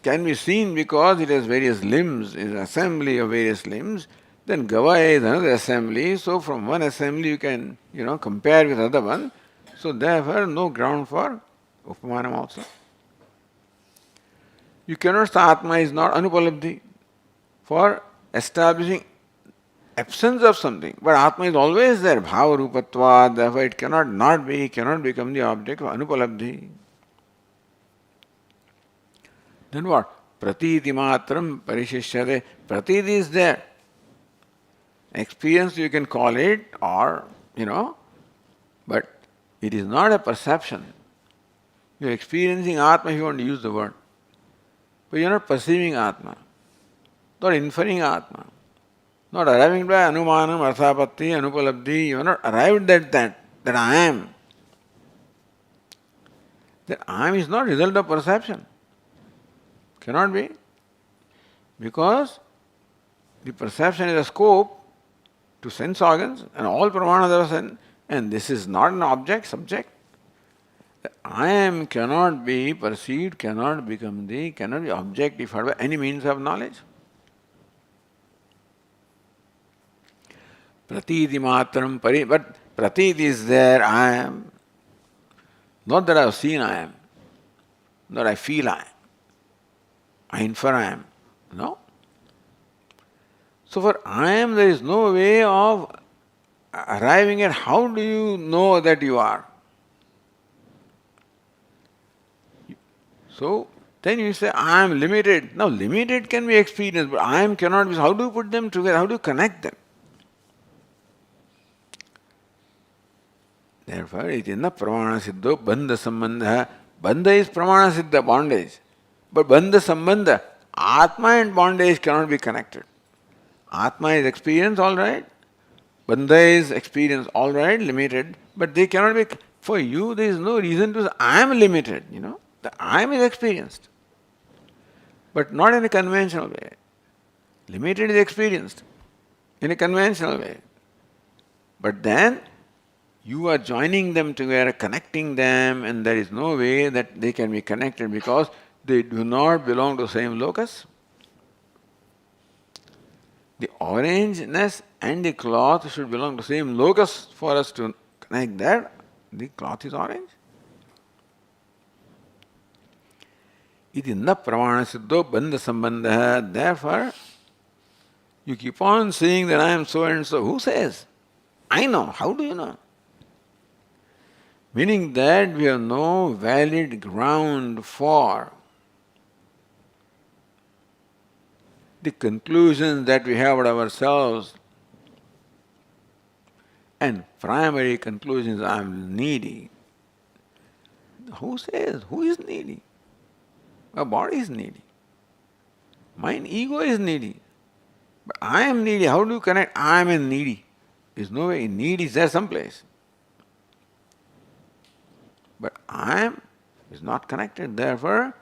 can be seen because it has various limbs, is an assembly of various limbs. Then gavaya is another assembly. So from one assembly you can, compare with other one. So therefore no ground for upamanam also. You cannot say Atma is not anupalabdhi for establishing absence of something. But Atma is always there, bhava rupatva, therefore it cannot become the object of anupalabdhi. Then what? Pratiti matram parishishyate. Pratiti is there. Experience you can call it or, but it is not a perception. You are experiencing Atma if you want to use the word. But you are not perceiving Atma, not inferring Atma, not arriving by anumanam, arthapatti, anupalabdhi. You are not arrived at that I am. That I am is not result of perception. Cannot be. Because the perception is a scope to sense organs and all pramanas are sense, and this is not an object, subject. I am cannot be perceived, cannot be objectified by any means of knowledge. Pratiti matram but pratiti is there, I am. Not that I have seen I am, not I feel I am, I infer I am. No. So for I am there is no way of arriving at how do you know that you are. So then you say, I am limited. Now limited can be experienced, but I am cannot be. How do you put them together? How do you connect them? Therefore, it is not pramana siddho bandha sambandha. Bandha is pramana siddha, bondage. But bandha sambandha, Atma and bondage cannot be connected. Atma is experience, all right. Bandha is experience, all right, limited. But they cannot be. For you, there is no reason to say, I am limited, The I am is experienced. But not in a conventional way. Limited is experienced in a conventional way. But then you are joining them together, connecting them, and there is no way that they can be connected because they do not belong to the same locus. The orangeness and the cloth should belong to the same locus for us to connect that. The cloth is orange. Iti na pramana siddho bandha sambandha. Therefore, you keep on saying that I am so and so. Who says? I know. How do you know? Meaning that we have no valid ground for the conclusions that we have about ourselves. And primary conclusions, I am needy. Who says? Who is needy? My body is needy. Mind, ego is needy. But I am needy. How do you connect? I am a needy. There is no way. Need is there someplace. But I am is not connected. Therefore,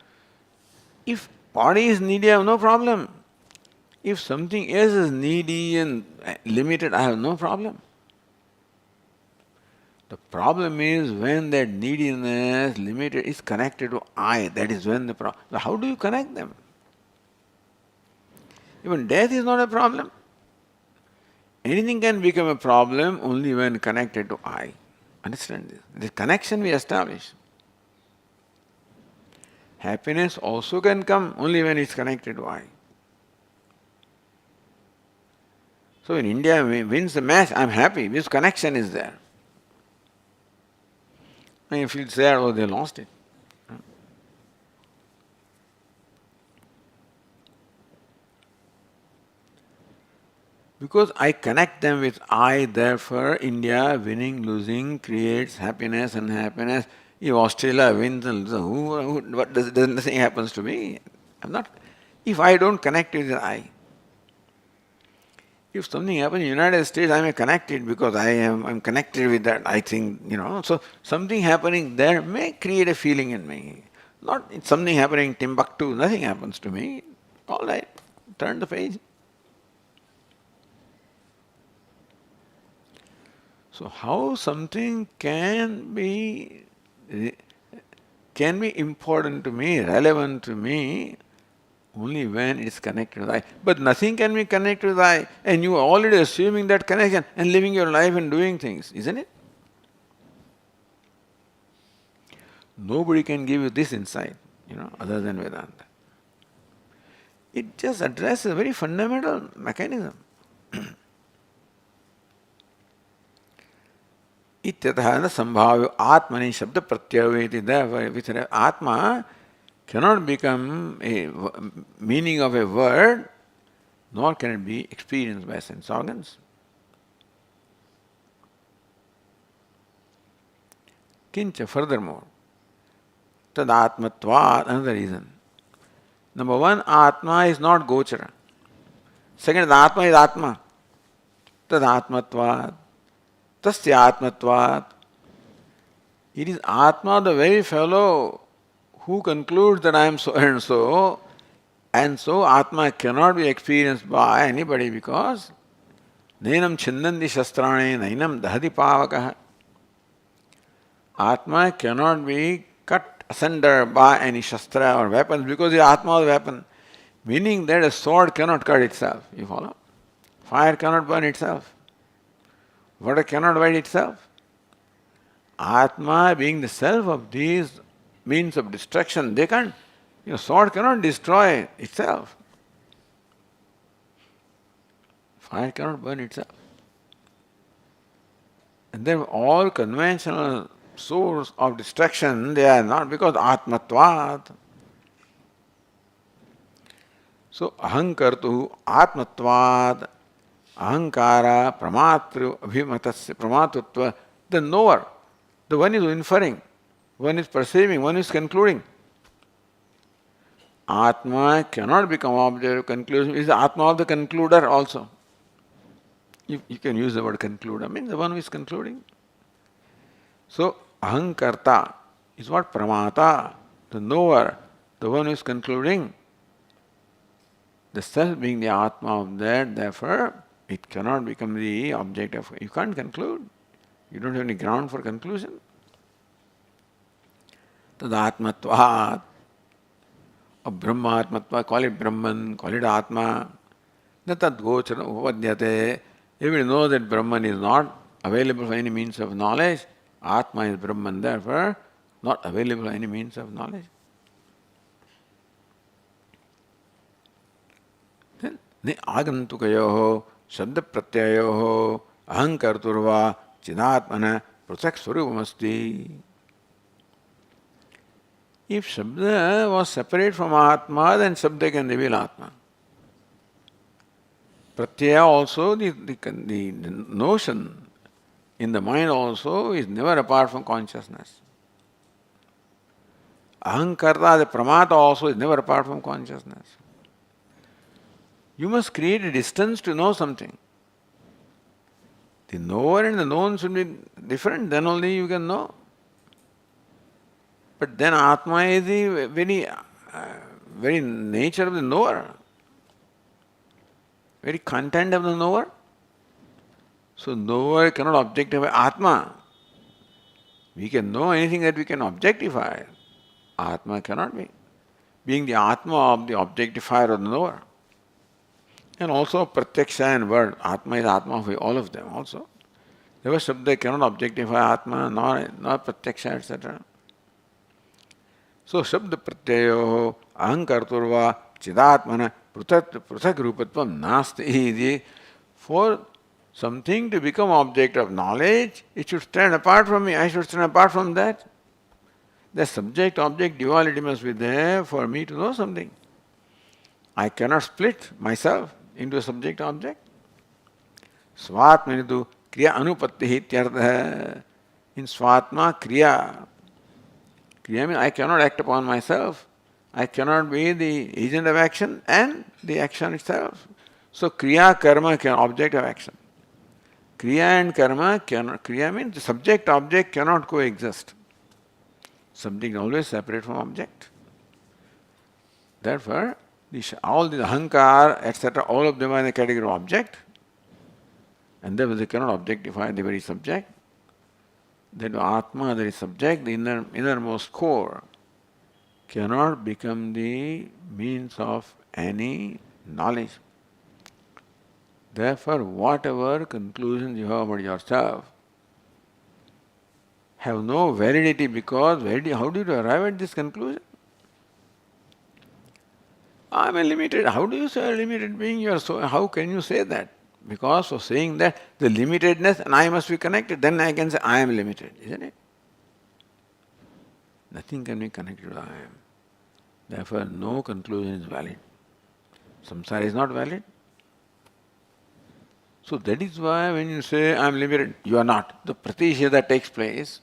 if body is needy, I have no problem. If something else is needy and limited, I have no problem. The problem is when that neediness, limited, is connected to I. That is when the problem. So how do you connect them? Even death is not a problem. Anything can become a problem only when connected to I. Understand this? This connection we establish. Happiness also can come only when it's connected to I. So in India, wins the match, I'm happy. This connection is there. And you feel sad, oh, they lost it. Because I connect them with I, therefore India winning, losing creates happiness and unhappiness. If Australia wins and loses, what does nothing happens to me. I'm not. If I don't connect with I. If something happens in the United States, I am connected because I'm connected with that. I think, so something happening there may create a feeling in me. Not it's something happening in Timbuktu, nothing happens to me. All right, turn the page. So how something can be important to me, relevant to me, only when it's connected with I. But nothing can be connected with I, and you are already assuming that connection and living your life and doing things, isn't it? Nobody can give you this insight, other than Vedanta. It just addresses a very fundamental mechanism. Ityatha sambhavyo atmani shabda pratyaveti. Therefore, with Atma cannot become a meaning of a word, nor can it be experienced by sense organs. Kincha, furthermore, tad atmatvat, another reason. Number one, Atma is not gochara. Second, the Atma is Atma. Tad atmatvat, tasya atmatvat. It is Atma, the very fellow who concludes that I am so and so Atma cannot be experienced by anybody because nainam chinnandi shastrane nainam dahati pavakaha. Atma cannot be cut asunder by any shastra or weapons because the Atma is a weapon. Meaning that a sword cannot cut itself. You follow? Fire cannot burn itself. Water cannot wet itself. Atma being the self of these means of destruction, they can't, sword cannot destroy itself. Fire cannot burn itself. And then all conventional source of destruction, they are not because atmatvat. So ahankartu atmatvat, ahankara pramatru abhimatasya pramatutva, the knower, the one is inferring, one is perceiving, one is concluding. Atma cannot become object of conclusion. It is the Atma of the concluder also. You can use the word concluder, means the one who is concluding. So, ahankarta is what? Pramata, the knower, the one who is concluding. The self being the Atma of that, therefore, it cannot become the object of. You can't conclude. You don't have any ground for conclusion. Tadatmatvat, or Brahmatmatva, call it Brahman, call it Atma. Natad gochara upadyate. Everybody knows that Brahman is not available for any means of knowledge. Atma is Brahman, therefore, not available for any means of knowledge. Then, ne agantukayoho, shabda pratyayoho, ahankarturva, chidatmana, prasak swarupamasti. If Shabda was separate from Atma, then Shabda can reveal Atma. Pratyaya also, the notion in the mind also is never apart from consciousness. Ahankarta, the pramata also is never apart from consciousness. You must create a distance to know something. The knower and the known should be different, then only you can know. But then Atma is the very nature of the knower, very content of the knower. So knower cannot objectify Atma. We can know anything that we can objectify. Atma cannot be. Being the Atma of the objectifier of the knower. And also Pratyaksha and word. Atma is Atma of all of them also. Therefore Shabda cannot objectify Atma, nor Pratyaksha, etc. So Shabda Pratyayo Ahankarturva Chidatmana Pruthak Rupatvam Nasti. For something to become object of knowledge, it should stand apart from me, I should stand apart from that. The subject-object duality must be there for me to know something. I cannot split myself into a subject-object. Swatmanitu Kriya Anupatti Hityartha. In Swatma, Kriya. Kriya means I cannot act upon myself. I cannot be the agent of action and the action itself. So Kriya, Karma can object of action. Kriya and Karma cannot. Kriya means the subject-object cannot coexist. Subject always separate from object. Therefore, all the Ahankar, etc., all of them are in the category of object, and therefore they cannot objectify the very subject. That Atma, that is subject, the innermost core, cannot become the means of any knowledge. Therefore, whatever conclusions you have about yourself have no validity, because how did you arrive at this conclusion? I am a limited. How do you say a limited being? You are so. How can you say that? Because of saying that the limitedness and I must be connected, then I can say I am limited, isn't it? Nothing can be connected to I am. Therefore, no conclusion is valid. Samsara is not valid. So that is why when you say I am limited, you are not. The pratisheda takes place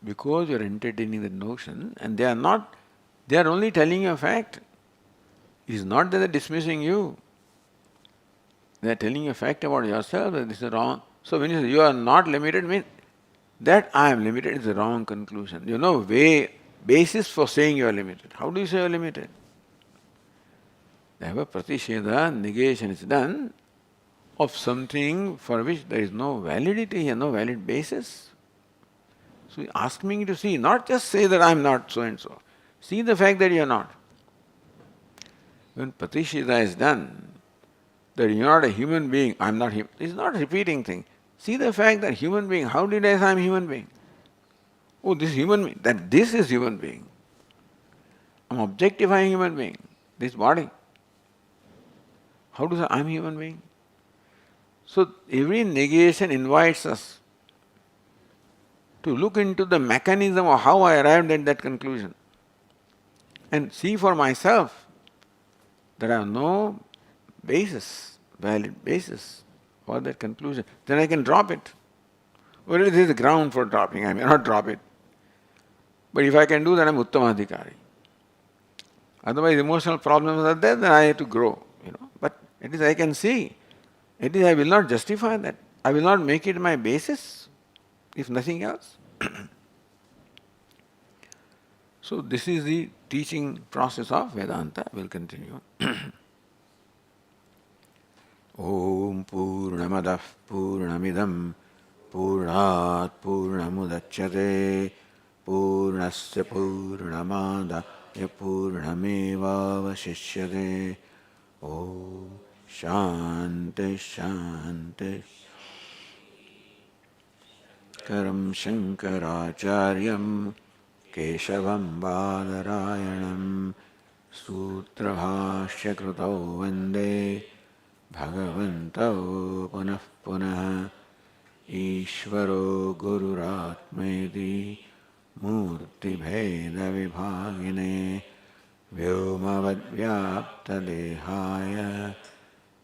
because you are entertaining the notion, and they are not. They are only telling you a fact. It is not that they are dismissing you. They are telling you a fact about yourself that this is wrong. So when you say you are not limited, means that I am limited is the wrong conclusion. You know basis for saying you are limited. How do you say you are limited? Therefore, pratisheda, negation is done of something for which there is no validity and no valid basis. So ask me to see, not just say that I am not so and so. See the fact that you are not. When pratisheda is done, that you are not a human being, I am not human. It's not a repeating thing. See the fact that human being, how did I say I am human being? Oh, this human being, that this is human being. I am objectifying human being, this body. How to say I am human being? So every negation invites us to look into the mechanism of how I arrived at that conclusion and see for myself that I have no basis, valid basis for that conclusion. Then I can drop it. Well, there is a ground for dropping. I may not drop it. But if I can do that, I am Uttamadhikari. Otherwise, emotional problems are there, then I have to grow. But it is I can see. It is I will not justify that. I will not make it my basis, if nothing else. So this is the teaching process of Vedanta. We'll continue. Om Purnamadah Purnamidam Purnat Purnamudachyate Purnasya Purnamadaya Purnameva Vasishyate. Om Shanti Shanti. Karam Shankaracharyam Keshavam Badarayanam Sutrabhashya Krutau Vande Bhagavantau Punah Punah Ishvaro Gururatmeti Murti Bheda Vibhagine Vyomavad Vyapta Dehaya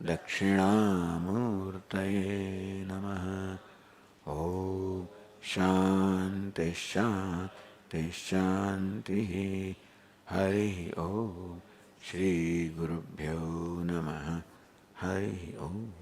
Dakshinamurtaye Namaha. Om Shanti Shanti Shanti. Hari Om. Shri Gurubhyo Namaha. Hari Om.